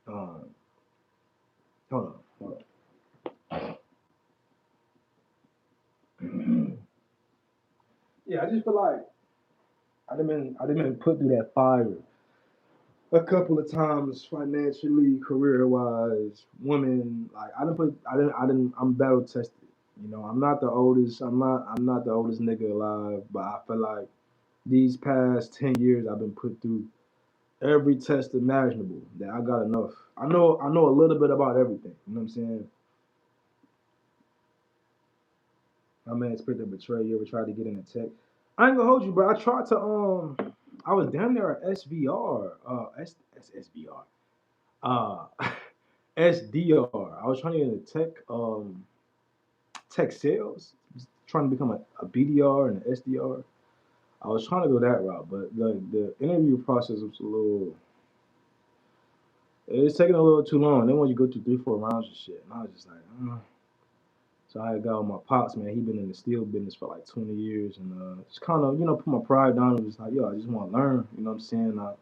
um, hold on. Yeah, I just feel like I done been put through that fire a couple of times financially, career wise, women. Like I'm battle tested. I'm not the oldest. I'm not the oldest nigga alive, but I feel like these past 10 years I've been put through every test imaginable. That I got enough. I know a little bit about everything. You know what I'm saying? My man Spirit to betray. You ever tried to get into tech? I ain't gonna hold you, bro. I tried to I was down there at SVR. SVR. SDR. I was trying to get into tech sales. Trying to become a BDR and an SDR. I was trying to go that route, but the interview process was a little. It's taking a little too long. They want you to go through 3, 4 rounds and shit, and I was just like, So I got with my pops, man. He been in the steel business for like 20 years, and just kind of, put my pride down and was like, yo, I just want to learn. You know what I'm saying? I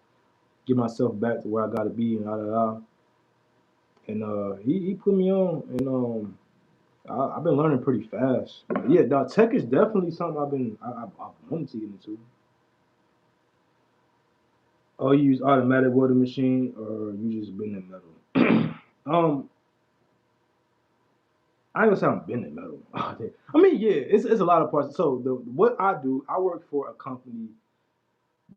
get myself back to where I got to be, and da da da. And he put me on, and I've been learning pretty fast. But yeah, dog, tech is definitely something I've wanted to get into. Oh, you use automatic welding machine, or you just bend in metal? I ain't gonna say I'm bending metal. I mean, yeah, it's a lot of parts. So what I do, I work for a company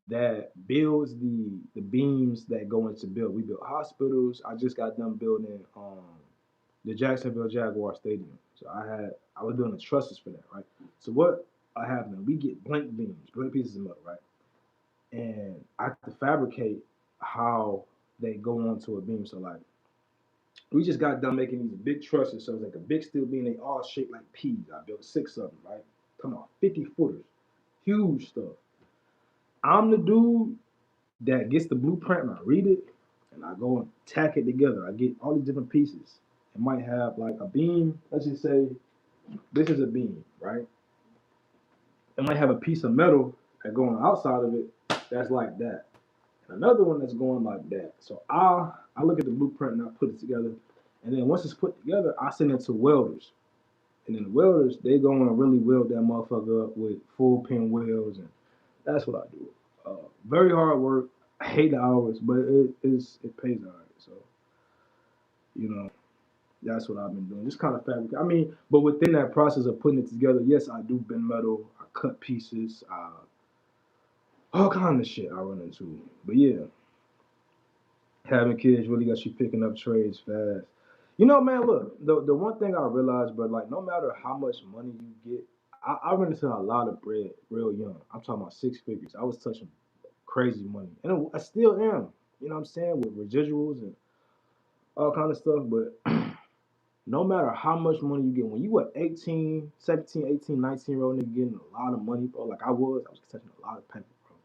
that builds the beams that go into build. We build hospitals. I just got done building the Jacksonville Jaguar Stadium. So I was building the trusses for that, right? So what I have now, we get blank beams, blank pieces of metal, right? And I have to fabricate how they go onto a beam. So like we just got done making these big trusses, so it's like a big steel beam. They all shaped like peas. I built 6 of them, right? Come on, 50 footers, huge stuff. I'm the dude that gets the blueprint and I read it and I go and tack it together. I get all these different pieces. It might have like a beam. Let's just say this is a beam, right? It might have a piece of metal that go on the outside of it that's like that. And another one that's going like that. So I look at the blueprint and I put it together. And then once it's put together, I send it to welders. And then the welders, they go and really weld that motherfucker up with full pin welds, and that's what I do. Very hard work. I hate the hours, but it pays all right. So you know that's what I've been doing. Just kind of fabric. I mean, but within that process of putting it together, yes, I do bend metal. I cut pieces. All kind of shit I run into. But yeah, having kids really got you picking up trades fast. Man, look, the one thing I realized, bro, like no matter how much money you get, I run into a lot of bread real young. I'm talking about 6 figures. I was touching crazy money, and I still am. You know what I'm saying, with residuals and all kind of stuff. But no matter how much money you get, when you were 18, 17, 18, 19-year-old nigga getting a lot of money, bro, like I was touching a lot of paper, bro.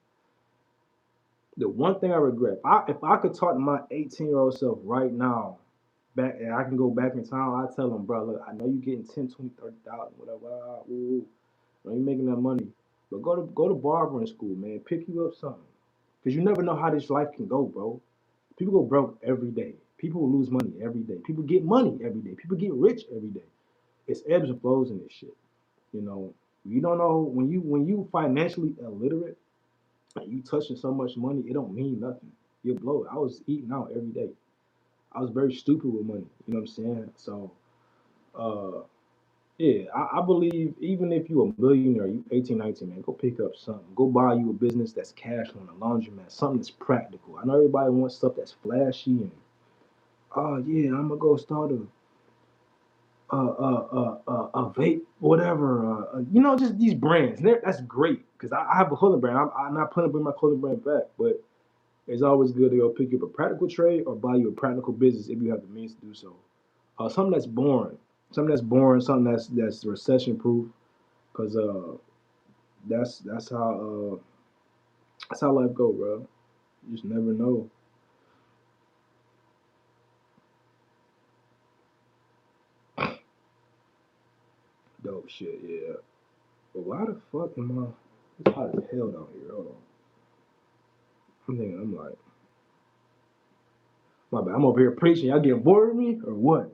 The one thing I regret, if I could talk to my 18-year-old self right now, back and I can go back in time, I tell him, bro, look, I know you getting 10, 20, 30,000, whatever. Ooh, I know you making that money. But go to barbering school, man. Pick you up something. Cause you never know how this life can go, bro. People go broke every day. People lose money every day. People get money every day. People get rich every day. It's ebbs and flows in this shit. You know, you don't know when you financially illiterate and you touching so much money, it don't mean nothing. You'll blow it. I was eating out every day. I was very stupid with money. You know what I'm saying? So, uh, yeah, I believe even if you a millionaire, you 18, 19, man, go pick up something. Go buy you a business that's cash on a laundromat, something that's practical. I know everybody wants stuff that's flashy and oh yeah, I'm gonna go start a vape, whatever. Just these brands. That's great because I have a clothing brand. I'm not planning to bring my clothing brand back, but it's always good to go pick up a practical trade or buy you a practical business if you have the means to do so. Something that's boring, something that's recession proof, because that's that's how life go, bro. You just never know. Dope shit, yeah. But why the fuck am I? It's hot as hell down here. Hold on. I'm thinking, I'm like, my bad. I'm over here preaching. Y'all getting bored of me or what?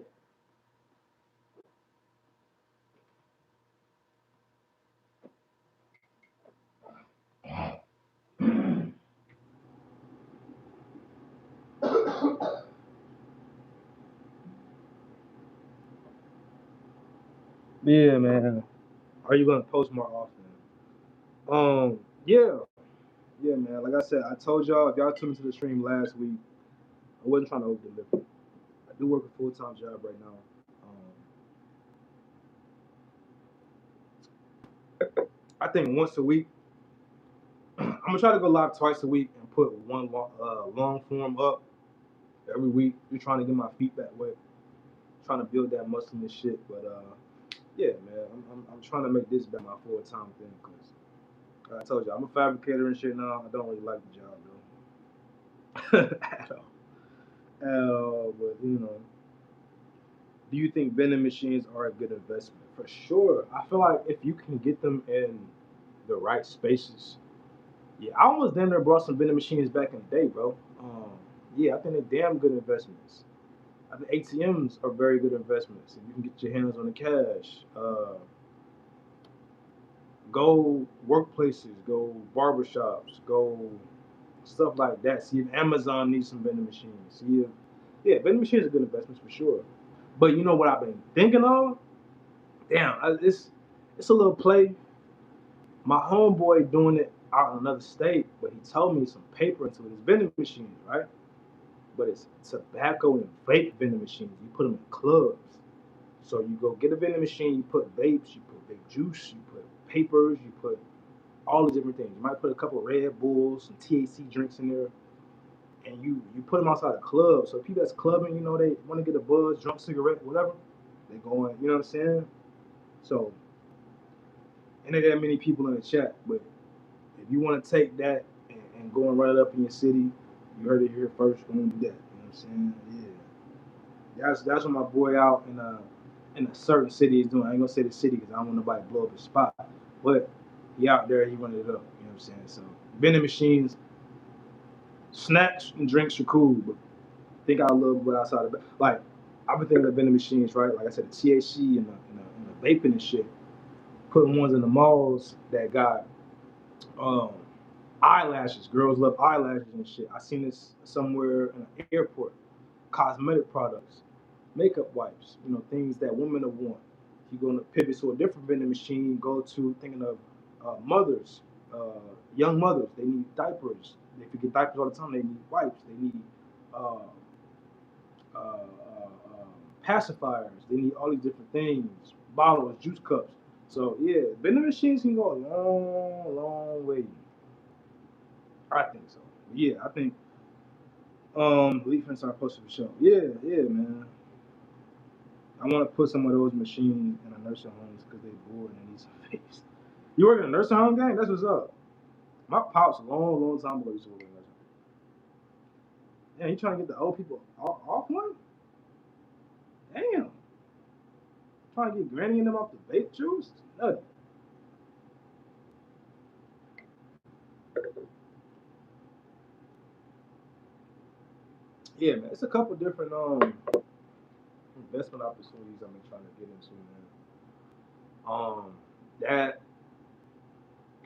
Yeah, man. Are you gonna post more often? Yeah, yeah, man. Like I said, I told y'all if y'all tuned into the stream last week, I wasn't trying to over deliver. I do work a full time job right now. I think once a week. I'm gonna try to go live twice a week and put one long form up every week. Just trying to get my feet back wet, trying to build that muscle and shit. But yeah, man, I'm trying to make this back my full time thing because I told you I'm a fabricator and shit now. I don't really like the job though at all. But do you think vending machines are a good investment? For sure. I feel like if you can get them in the right spaces. Yeah, I almost damn near brought some vending machines back in the day, bro. Yeah, I think they're damn good investments. I think ATMs are very good investments. If you can get your hands on the cash, go workplaces, go barbershops, go stuff like that. See if Amazon needs some vending machines. See if yeah, vending machines are good investments for sure. But you know what I've been thinking of? Damn, it's a little play. My homeboy doing it out in another state, but he told me some paper into his vending machines, right? But it's tobacco and vape vending machines. You put them in clubs. So you go get a vending machine, you put vapes, you put vape juice, you put papers, you put all the different things. You might put a couple of Red Bulls, some THC drinks in there, and you put them outside a club. So people that's clubbing, they want to get a buzz, drunk cigarette, whatever. They go in, you know what I'm saying? So, and there that many people in the chat, but if you want to take that and go and run it up in your city, you heard it here first. Go and do that. You know what I'm saying? Yeah. That's what my boy out in a certain city is doing. I ain't gonna say the city because I don't want nobody to blow up his spot. But he out there, he running it up. You know what I'm saying? So vending machines, snacks and drinks are cool, but think out a little bit outside of it. Like I've been thinking of vending machines, right? Like I said, the THC and the vaping and shit. Putting ones in the malls that got um, eyelashes. Girls love eyelashes and shit. I seen this somewhere in an airport. Cosmetic products, makeup wipes, things that women will want. You're going to pivot to a different vending machine, go to thinking of mothers, young mothers. They need diapers. They forget diapers all the time. They need wipes. They need uh, pacifiers. They need all these different things, bottles, juice cups. So yeah, vending machines can go a long, long way. I think so. Yeah, I think Leaf and are posted for sure. Yeah, yeah, man. I want to put some of those machines in a nursing homes because they bored and they need some fixed. You work in a nursing home, gang? That's what's up. My pops a long, long time ago used to work in a nursing home. Yeah, you trying to get the old people off one? Damn. Trying to get Granny and them off the vape juice? Nothing. Yeah, man, it's a couple different investment opportunities I've been trying to get into, man. That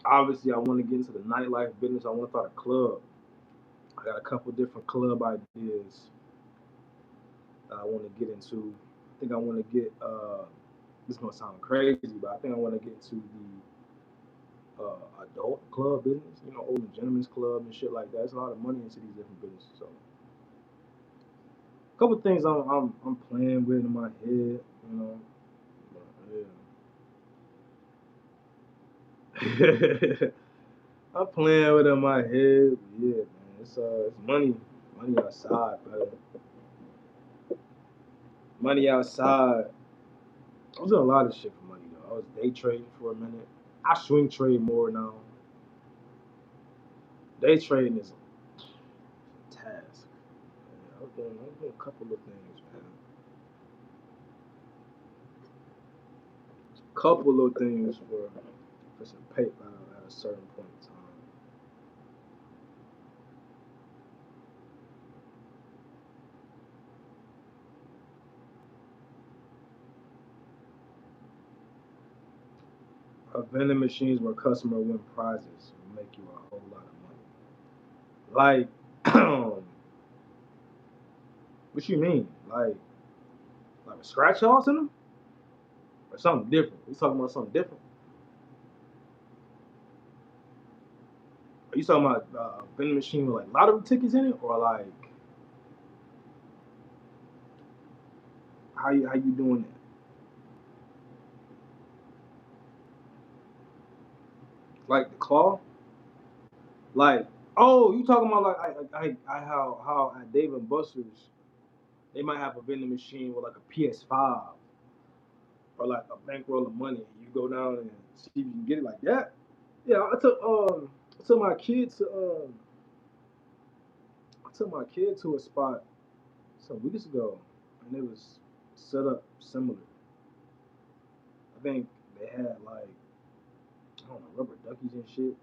obviously I want to get into the nightlife business. I want to start a club. I got a couple different club ideas that I want to get into. I think I want to get this gonna sound crazy, but I think I want to get into the adult club business. You know, old gentlemen's club and shit like that. There's a lot of money into these different businesses. So, a couple things I'm playing with in my head. You know, yeah. I'm playing with it in my head. Yeah, man. It's money outside, bro. Money outside. I was doing a lot of shit for money though. I was day trading for a minute. I swing trade more now. Day trading is a task. Yeah, I was doing a couple of things, man. Couple of things for some paper at a certain point in time. Vending machines where customer win prizes will make you a whole lot of money. Like, what you mean? Like a scratch offs in them or something different? We talking about something different? Are you talking about a vending machine with like lottery tickets in it, or like how you doing that? Like the claw? Like, oh, you talking about like I how at Dave and Buster's they might have a vending machine with like a PS5 or like a bankroll of money. You go down and see if you can get it like that. Yeah, I took my kid to a spot some weeks ago, and it was set up similar. I think they had like I don't know rubber duckies and shit,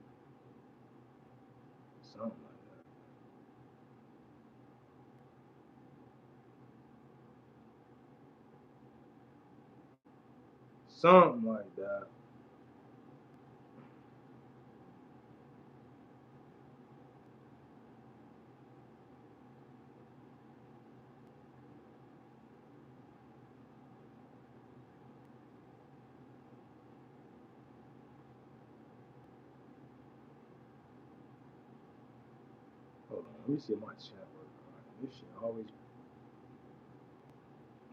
something like that. Something like that. Hold on, let me see my chat work. This shit always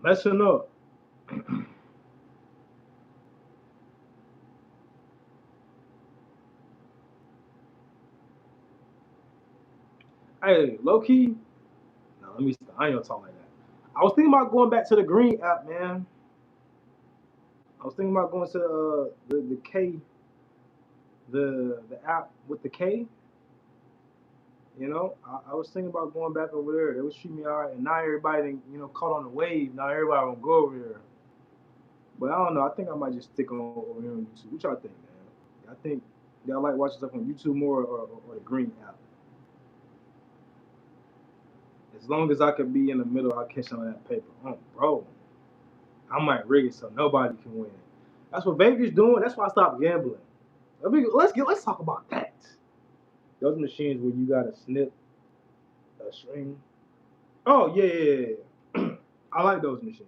messing up. Hey, low key. No, let me. I ain't gonna talk like that. I was thinking about going back to the green app, man. I was thinking about going to the K, the app with the K. You know, I was thinking about going back over there. They was treating me all right, and now everybody, caught on the wave. Now everybody gonna go over there. But I don't know. I think I might just stick on over here on YouTube. What y'all think, man? I think y'all like watching stuff on YouTube more or the Green app. As long as I could be in the middle, I'll catch some of that paper. Oh, bro, I might rig it so nobody can win. That's what Vegas doing. That's why I stopped gambling. Let's talk about that. Those machines where you gotta snip a string. Oh yeah. I like those machines.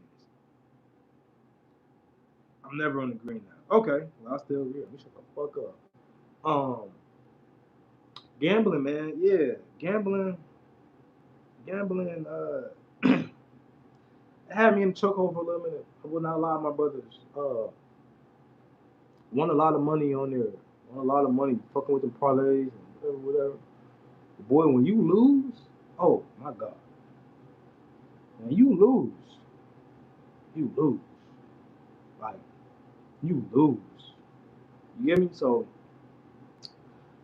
I'm never on the green now. Okay, well I still here. Let me shut the fuck up. Um, Gambling, man. Yeah, gambling. It had me in the chokehold for a little minute. I would not lie, my brothers. Won a lot of money on there. Won a lot of money fucking with the parlays and whatever. Boy, when you lose, oh my god, when you lose, you lose. Like you lose. You get me? So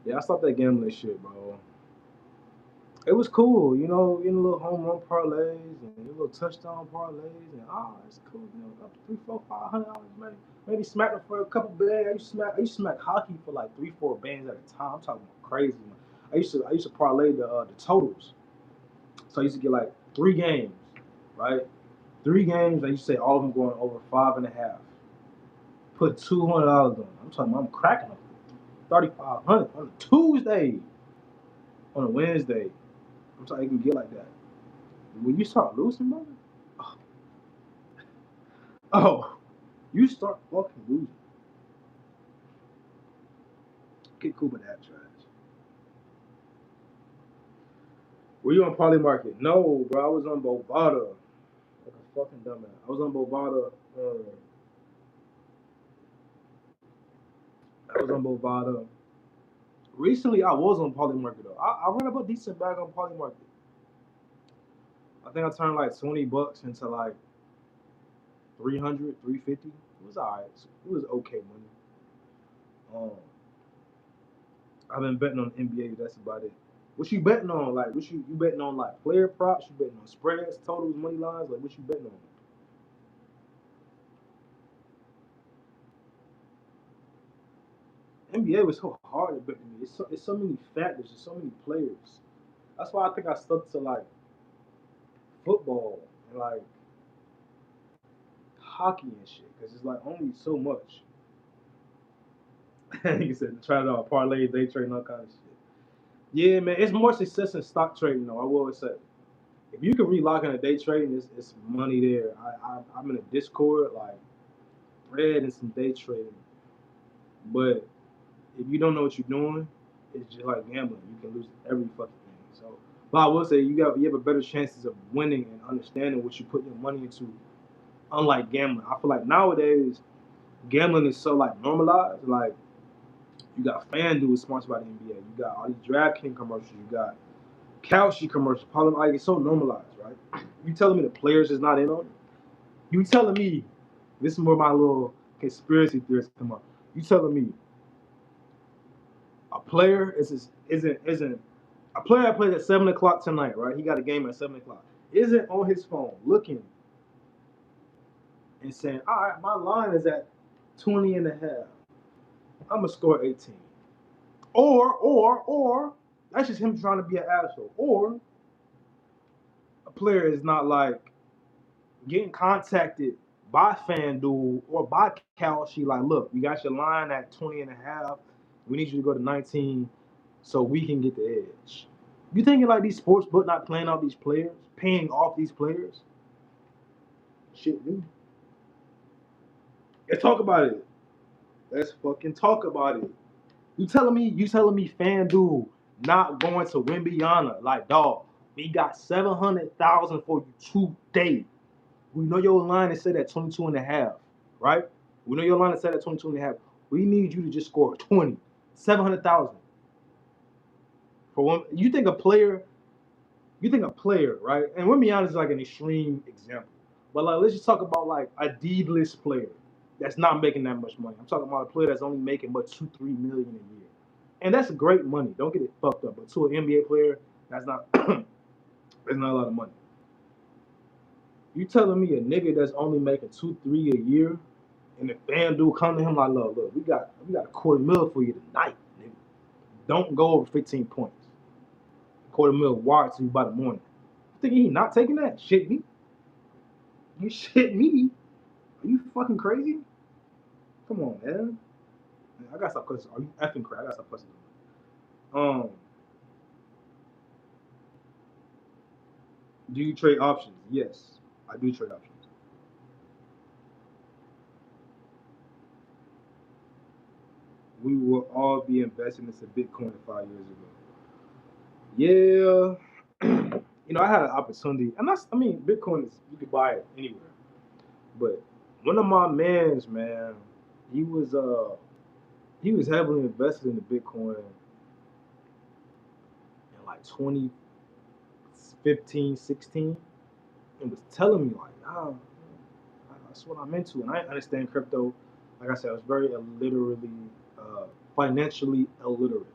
yeah, I stopped that gambling shit, bro. It was cool, getting a little home run parlays and a little touchdown parlays and it's cool, up to three, four, $500, maybe smack them for a couple bands. I used to smack hockey for like 3, 4 bands at a time. I'm talking about crazy, man. I used to parlay the totals. So I used to get like 3 games, right? 3 games, and you say all of them going over 5.5. Put $200 on. I'm talking about I'm cracking them. 3,500 on a Tuesday, on a Wednesday. I'm sorry, it can get like that. When you start losing, brother, oh, oh, you start fucking losing. Get cool with that trash. Were you on Poly Market? No, bro. I was on Bovada. Like a fucking dumbass. I was on Bovada. I was on Bovada. Recently, I was on Poly Market though. I ran up a decent bag on Poly Market. I think I turned like $20 into like 300, 350. It was alright. It was okay money. Um, I've been betting on NBA. That's about it. What you betting on? Like, what you betting on? Like player props? You betting on spreads, totals, money lines? Like, what you betting on? NBA was so hard to bet to me. It's so many factors. There's so many players. That's why I think I stuck to like football and like hockey and shit because it's like only so much. You said try to parlay, day trade, and all kind of shit. Yeah, man, it's more success in stock trading though. I will always say, if you can relock in a day trading, it's money there. I'm in a Discord like bread and some day trading, but if you don't know what you're doing, it's just like gambling. You can lose every fucking thing. So, but I will say you have a better chances of winning and understanding what you put your money into. Unlike gambling, I feel like nowadays gambling is so like normalized. Like you got FanDuel sponsored by the NBA. You got all these DraftKings commercials. You got Kalshi commercials. Probably like it's so normalized, right? You telling me the players is not in on it? You telling me this is where my little conspiracy theories come up. You telling me a player isn't a player that plays at 7 o'clock tonight, right? He got a game at 7 o'clock. Isn't on his phone looking and saying, all right, my line is at 20 and a half. I'm gonna score 18. Or that's just him trying to be an asshole. Or a player is not like getting contacted by FanDuel or by Kalshi, like, look, we got your line at 20 and a half. We need you to go to 19 so we can get the edge. You thinking like these sports book not playing off these players, paying off these players? Shit, dude. Let's talk about it. Let's fucking talk about it. You telling me FanDuel not going to Wimbiana? Like, dog, we got 700,000 for you today. We know your line is set at 22 and a half, right? We know your line is set at 22 and a half. We need you to just score 20. 700,000. For one, you think a player, right? And Wimbiana is like an extreme example. But like let's just talk about like a D-list player that's not making that much money. I'm talking about a player that's only making but 2-3 million a year. And that's great money. Don't get it fucked up. But to an NBA player, that's not that's not a lot of money. You telling me a nigga that's only making 2-3 a year, and the FanDuel come to him like, look, we got a quarter mil for you tonight, nigga. Don't go over 15 points. Quarter mil wire to you by the morning. You think he not taking that? Shit me? You shit me? Are you fucking crazy? Come on, man. I gotta stop cussing. Are you effing crazy? I gotta stop cussing. Um, do you trade options? Yes, I do trade options. We will all be investing into Bitcoin 5 years ago. Yeah, I had an opportunity, and I mean, Bitcoin is you could buy it anywhere. But one of my mans, man, he was uh he was heavily invested in the Bitcoin in like 2015, 16, and was telling me like, oh, that's what I'm into, and I understand crypto. Like I said, I was very illiterally, financially illiterate.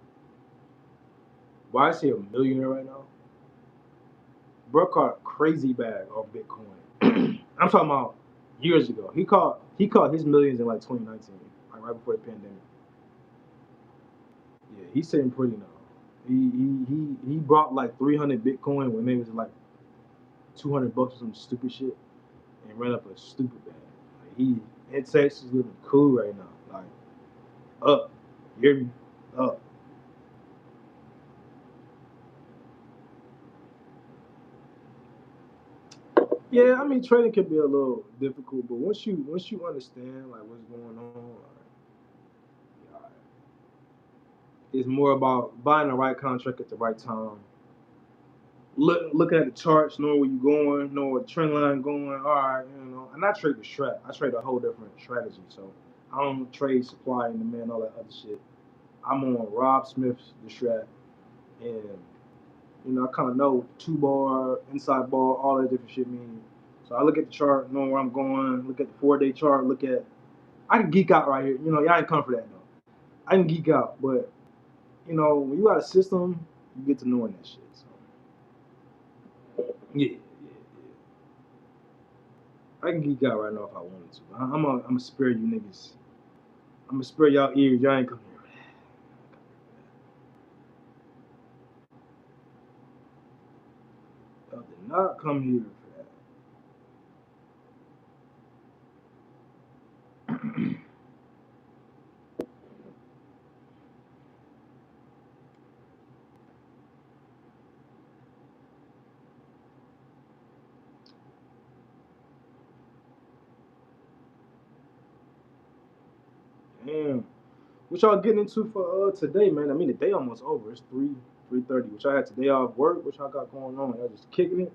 Why is he a millionaire right now? Bro caught crazy bag on Bitcoin. I'm talking about years ago. He caught his millions in like 2019, like right before the pandemic. Yeah, he's sitting pretty now. He brought like 300 Bitcoin when they was like $200 or some stupid shit and ran up a stupid bag. Like he in Texas living cool right now. Like up, you hear me? Up. Yeah, I mean trading can be a little difficult, but once you understand like what's going on, like, it's more about buying the right contract at the right time. Looking at the charts, knowing where you're going, knowing what trend line going. All right, and I trade the strat. I trade a whole different strategy. So I don't trade supply and demand, all that other shit. I'm on Rob Smith's the strat, and I kind of know two bar, inside bar, all that different shit mean. So I look at the chart, know where I'm going. Look at the 4 day chart. Look at I can geek out right here. Y'all ain't come for that though. I can geek out, but when you got a system, you get to knowing that shit. So yeah, yeah, yeah. I can geek out right now if I wanted to. I'm gonna spare you niggas. I'm gonna spare y'all ears. Y'all ain't come here. Y'all did not come here for that. Damn. What y'all getting into for today, man? I mean, the day almost over. It's 3:30. Which I had today off work. What y'all got going on? Y'all just kicking it.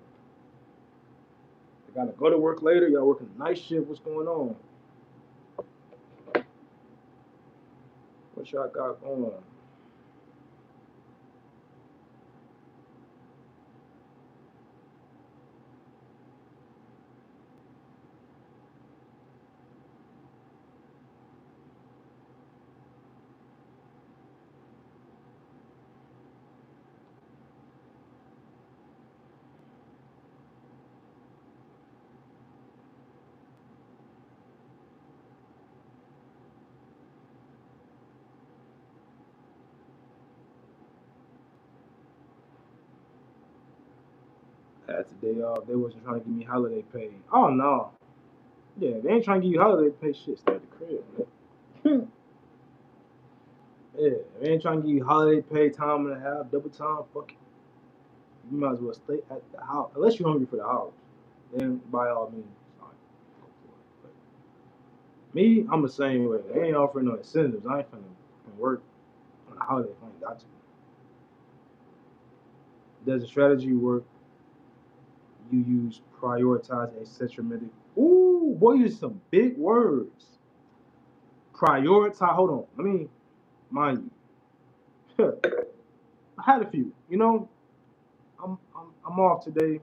I gotta go to work later. Y'all working night shift. What's going on? What y'all got going on? I had today off. They wasn't trying to give me holiday pay. Oh no. Yeah, they ain't trying to give you holiday pay. Shit, stay at the crib, man. Yeah, they ain't trying to give you holiday pay, time and a half, double time. Fuck it. You might as well stay at the house. Unless you're hungry for the house. Then by all means, fine, go for it. But me, I'm the same way. They ain't offering no incentives. I ain't finna work on a holiday if I ain't got to. Does the strategy work? You use prioritize asymmetric. Ooh, boy, you use some big words. Prioritize. Hold on. Let me mind you. I had a few. I'm off today.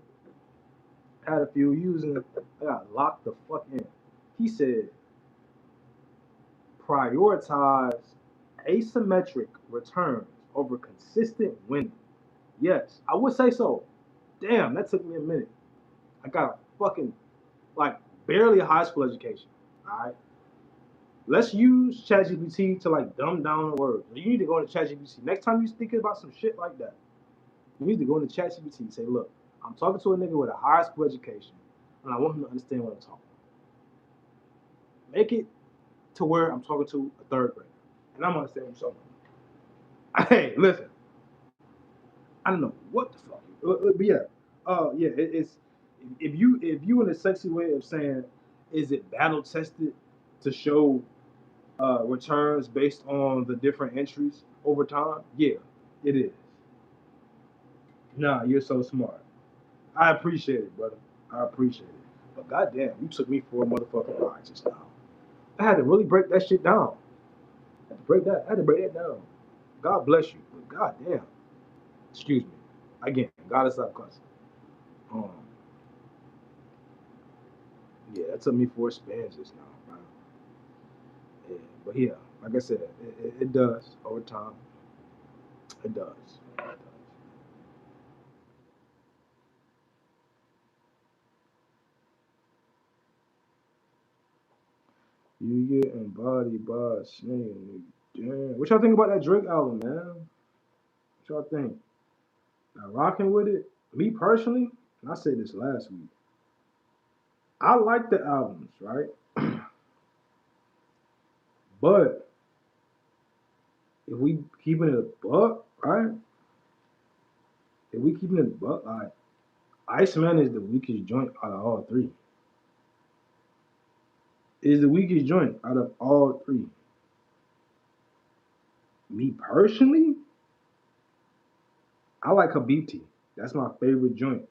Had a few using. I got locked the fuck in. He said prioritize asymmetric returns over consistent winning. Yes, I would say so. Damn, that took me a minute. I got a fucking like barely a high school education. All right. Let's use ChatGPT to like dumb down the words. You need to go into ChatGPT. Next time you're thinking about some shit like that, you need to go into ChatGPT and say, look, I'm talking to a nigga with a high school education, and I want him to understand what I'm talking about. Make it to where I'm talking to a third grader, and I'm understanding something. Hey, listen, I don't know what the fuck, but yeah, yeah, it's if you in a sexy way of saying, is it battle tested to show returns based on the different entries over time? Yeah, it is. Nah, you're so smart. I appreciate it, brother. I appreciate it. But goddamn, you took me for a motherfucking ride just now. I had to really break that shit down. I had to break that down. God bless you. But goddamn. Excuse me. Again, gotta stop cussing. Um, yeah, that took me for a spin just now, bro. Yeah, but yeah, like I said, it does over time. It does. It does. You get embodied by a snake. Damn. What y'all think about that Drake album, man? What y'all think? Rocking with it? Me personally? and I said this last week. I like the albums, right? But if we keeping it a buck, right? If we keeping it a buck, like Iceman is the weakest joint out of all three. Is the weakest joint out of all three. Me personally, I like Habibti. That's my favorite joint.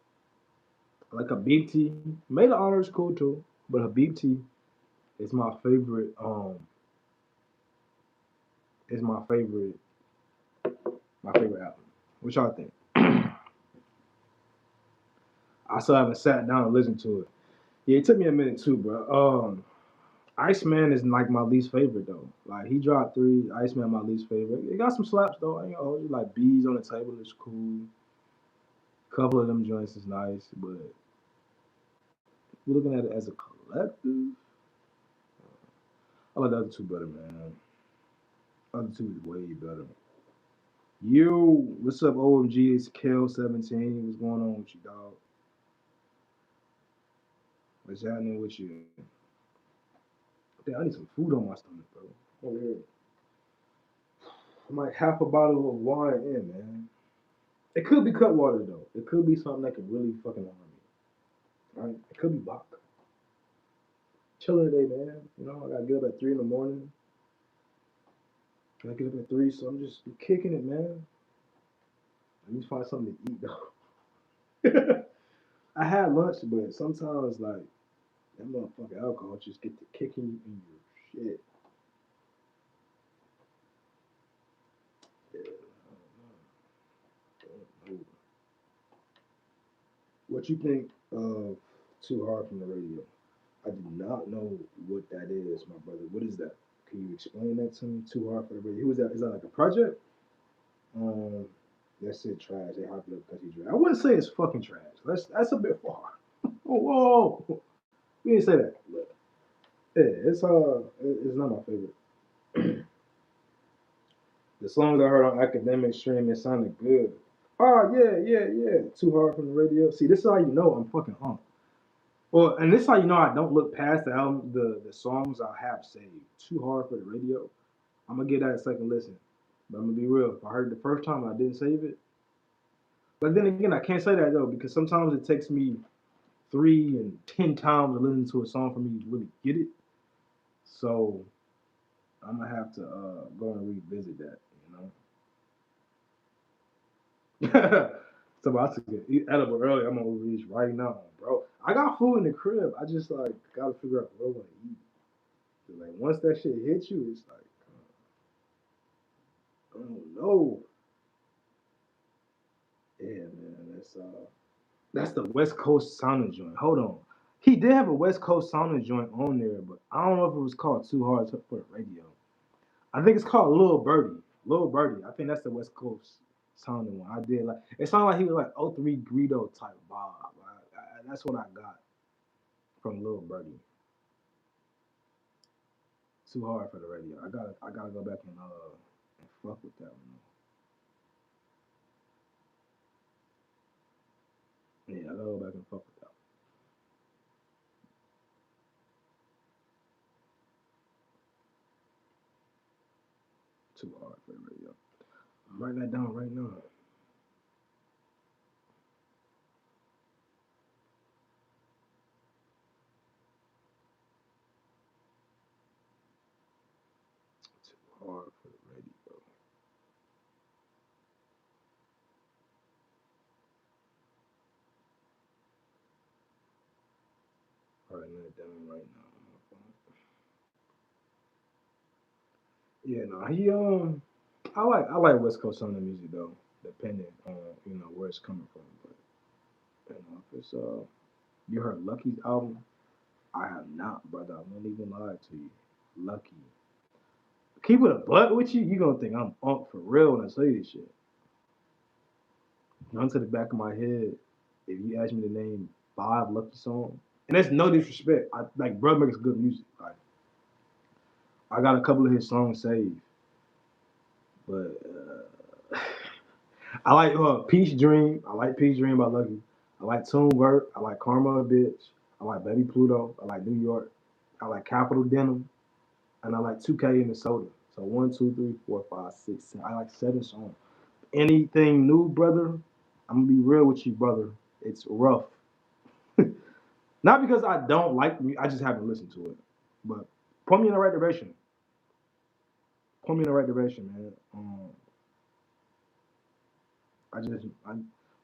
I like Habibti. Made the honor is cool too, but Habibti is is my favorite album. What y'all think? I still haven't sat down and listened to it. Yeah, it took me a minute too, bro. Iceman is like my least favorite though. Like he dropped three. Iceman my least favorite. It got some slaps though. I ain't gonna hold you. Like bees on the table is cool. A couple of them joints is nice, but we're looking at it as a collective. I like the other two better, man. The other two is way better. You, what's up, OMG? It's Kel17. What's going on with you, dog? What's happening with you? Damn, I need some food on my stomach, bro. Oh, yeah. I'm like half a bottle of wine in, man. It could be cut water though. It could be something that could really fucking harm me. Right? It could be Bach. Chilling today, man. You know, I gotta get up at 3 in the morning. I gotta get up at 3, so I'm just kicking it, man. I need to find something to eat though. I had lunch, but sometimes like that motherfucking alcohol just get to kicking you in your shit. Yeah, I don't know. What you think of Too Hard from the Radio? I do not know what that is, my brother. What is that? Can you explain that to me? Too Hard for the Radio. Who is that? Is that like a project? Um, that's it. Trash. They hype it up because he's trash. I wouldn't say it's fucking trash. That's a bit far. Oh, whoa, we didn't say that. But yeah, it's not my favorite. The songs I heard on academic stream, it sounded good. Oh yeah, yeah, yeah. Too Hard from the Radio. See, this is how you know I'm fucking on. Well, and this is how you know I don't look past the album, the songs I have saved. Too Hard for the Radio. I'm gonna give that a second listen. But I'm gonna be real. If I heard it the first time and I didn't save it, but then again, I can't say that though because sometimes it takes me 3 and 10 times to listen to a song for me to really get it. So I'm gonna have to go and revisit that. You know. So I took it eat edible early. I'm gonna reach right now, bro. I got food in the crib. I just like gotta figure out what I want to eat. 'Cause, like once that shit hits you, it's like I don't know. Yeah, man. That's the West Coast sounding joint. Hold on. He did have a West Coast sounding joint on there, but I don't know if it was called Too Hard for the Radio. I think it's called Lil Birdie. Lil Birdie. I think that's the West Coast sounding one. I did like it sounded like he was like '03 Greedo type vibe. That's what I got from Lil Birdie. Too hard for the radio. I gotta go back and fuck with that one. Yeah, I gotta go back and fuck with that one. Too hard for the radio. I'm writing that down right now. Too hard for the radio. Writing that down right now. Yeah, no, I like West Coast sounding music though, depending on where it's coming from. But if it's you heard Lucky's album, I have not, brother. I won't even lie to you. Lucky. Keep it a buck with you, you gonna think I'm unk for real when I say this shit. Run to the back of my head, if you ask me to name 5 Lucky songs, and that's no disrespect. I like brother makes good music. Like I got a couple of his songs saved, but I like Peach Dream. I like Peach Dream by Lucky. I like Tune Work. I like Karma a Bitch. I like Baby Pluto. I like New York. I like Capital Denim. And I like 2K Minnesota. So 1, 2, 3, 4, 5, 6, 7. I like 7 songs. Anything new, brother? I'm gonna be real with you, brother. It's rough. Not because I don't like me, I just haven't listened to it. But point me in the right direction. Point me in the right direction, man. I just,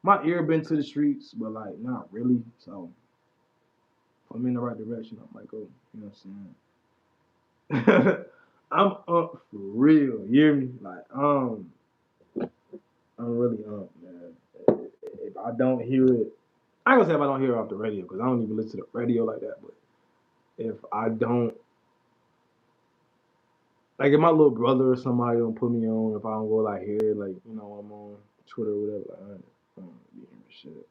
my ear been to the streets, but like not really. So point me in the right direction. I might go. You know what I'm saying? I'm up for real. You hear me? Like I'm really up, man. If I don't hear it, I ain't gonna say if I don't hear it off the radio because I don't even listen to the radio like that. But if I don't, like if my little brother or somebody don't put me on, if I don't go like here, like I'm on Twitter or whatever, like I don't be hearing shit.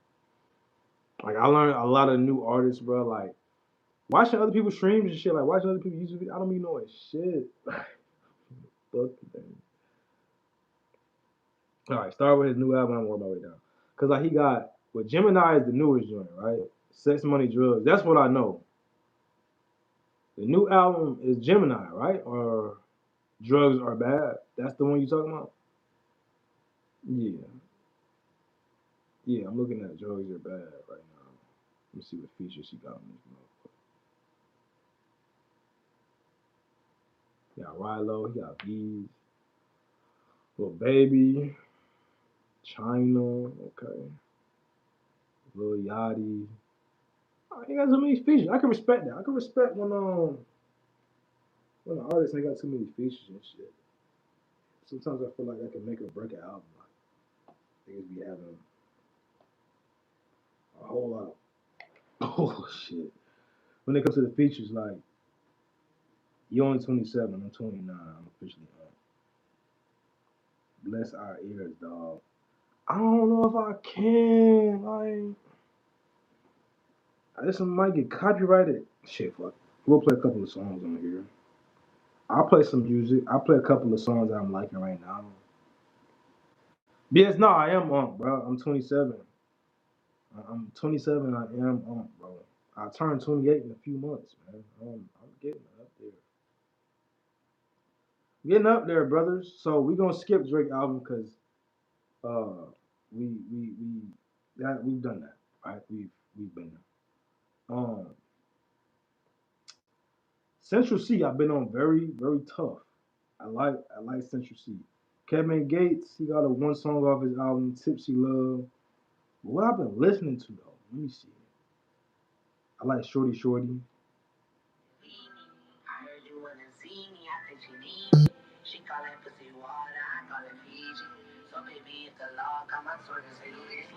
Like I learned a lot of new artists, bro. Like watching other people's streams and shit, like watching other people's YouTube videos, I don't be knowing shit. Fuck them. All right, start with his new album. I'm worried about it now, cause like he got with Gemini is the newest joint, right? Sex, Money, Drugs. That's what I know. The new album is Gemini, right? Or Drugs Are Bad. That's the one you talking about? Yeah. Yeah, I'm looking at Drugs Are Bad right now. Let me see what features she got on this motherfucker. He got Rilo, he got Bees, Lil Baby, China, okay. Lil Yachty. Oh, he got so many features. I can respect that. I can respect when an artist ain't got too many features and shit. Sometimes I feel like I can make or break an album. Like, niggas be having a whole lot of oh shit. When it comes to the features, like you only 27, I'm 29, I'm officially up. Bless our ears, dog. I don't know if I can. This one might get copyrighted. Shit, fuck. We'll play a couple of songs on here. I'll play some music. I'll play a couple of songs that I'm liking right now. Yes, no, I am on, bro. I'm 27. I'm 27. I am on, bro. I turn 28 in a few months, man. I'm getting up there. Getting up there, brothers. So we gonna skip Drake album because uh we that we've done that, right? We've been there. Central C, I've been on very very tough. I like Central C. Kevin Gates, he got a one song off his album Tipsy Love. What I've been listening to though, let me see. I like Shorty Shorty.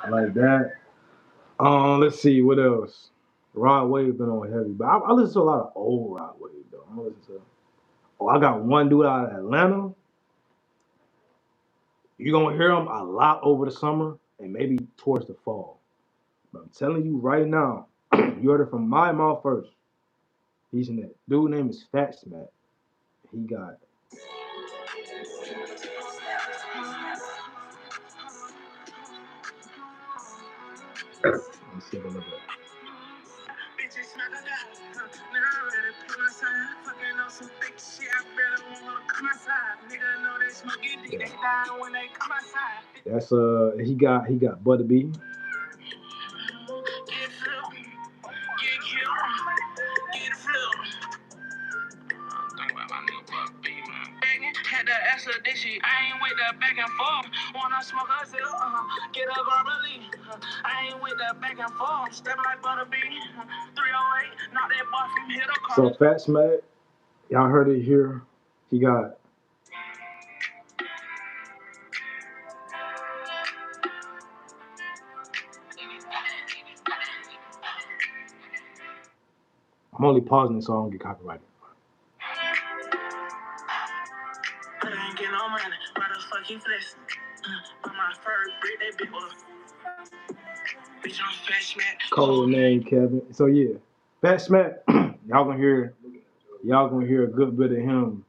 I like that. Let's see what else. Rod Wave been on heavy, but I listen to a lot of old Rod Wave though. I listen to. Oh, I got one dude out of Atlanta. You're gonna hear him a lot over the summer and maybe towards the fall. But I'm telling you right now, you heard it from my mouth first. He's in that dude name is Fat Smack. He got. Let me see if I look at. That's he got Butter B. Had to ask her this shit. I ain't with the back and forth. Wanna smoke herself, get a verbally. I ain't with the back and forth. Step like Butterbean. 308, not that boy from here to car. So Fat Smack, y'all heard it here. He got. I'm only pausing it so I don't get copyrighted. I ain't get no money. Why the fuck he flexing? On my first brick, that big boy. Bitch, I'm Fat Smack. Code name Kevin. So yeah, Fat Smack. Y'all gonna hear a good bit of him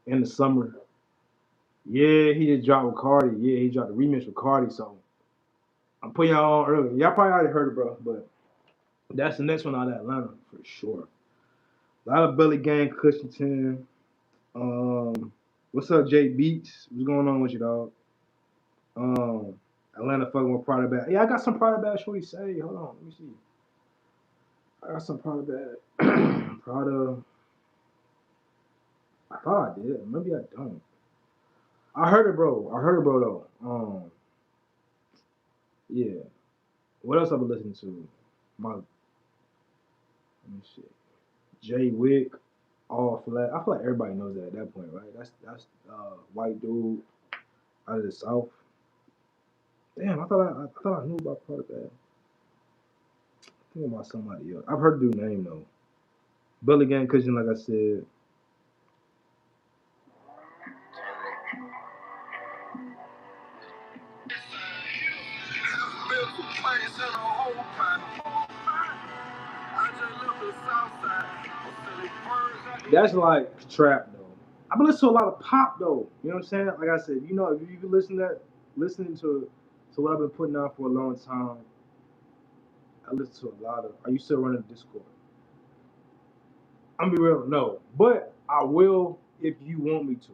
in the summer. Yeah, he just dropped with Cardi. Yeah, he dropped the remix with Cardi. So I'm putting y'all on early. Y'all probably already heard it, bro, but that's the next one out of Atlanta for sure. A lot of Belly Gang, Cushington. What's up, Jay Beats? What's going on with you, dog? Um, Atlanta fucking with Prada bag. Yeah, I got some Prada bag. Shorty say, hold on, let me see. I got some Prada bag. Prada. I thought I did. Maybe I don't. I heard it, bro. I heard it, bro. Though. Yeah. What else I've been listening to? Let me see. Jay Wick, All Flat. I feel like everybody knows that at that point, right? That's white dude out of the south. Damn, I thought I knew about Prada bag. Think about somebody else. I've heard the dude name though. Belly Gang Cushion, like I said. That's like trap though. I've been listening to a lot of pop though. You know what I'm saying? Like I said, you know, if you listening to what I've been putting out for a long time, I listen to a lot of. Are you still running Discord? I'm be real, no, but I will if you want me to.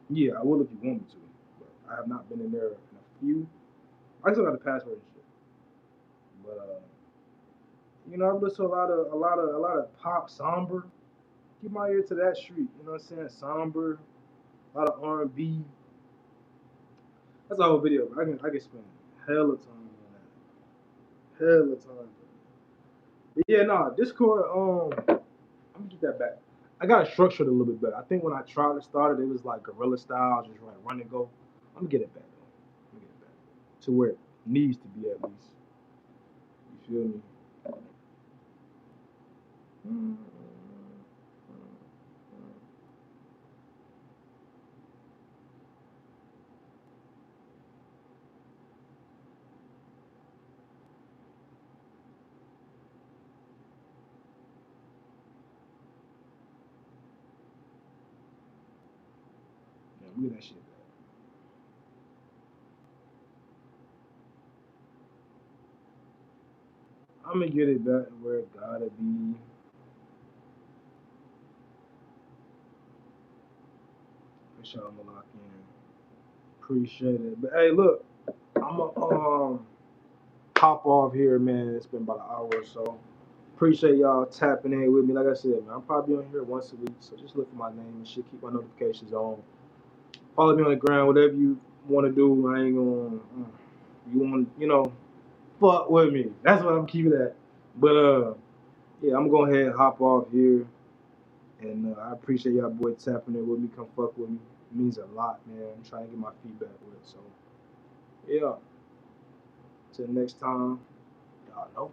Yeah, I will if you want me to. But I have not been in there in a few. I still got the password and shit. But you know, I've listened to a lot of pop, somber. Keep my ear to that street. You know what I'm saying? Somber, a lot of R&B. That's a whole video. I can spend hella time on that. Hella time. But yeah, nah, Discord. Let me get that back. I got it structured a little bit better. I think when I tried to start it, it was like guerrilla style, just like run and go. I'm gonna get it back though. I'm gonna get it back to where it needs to be at least. You feel me? Mm, yeah, I'm gonna get that shit back. I'm gonna get it back where it gotta be. For sure, I'm gonna lock in. Appreciate it. But hey, look, I'm gonna hop off here, man. It's been about an hour or so. Appreciate y'all tapping in with me. Like I said, man, I'm probably on here once a week, so just look for my name and shit. Keep my notifications on. Follow me on the ground, whatever you want to do. I ain't gonna. You want, fuck with me. That's what I'm keeping at. But yeah, I'm gonna go ahead and hop off here, and I appreciate y'all boy tapping in with me. Come fuck with me. It means a lot, man. I'm trying to get my feedback with it. So yeah, till next time, y'all know.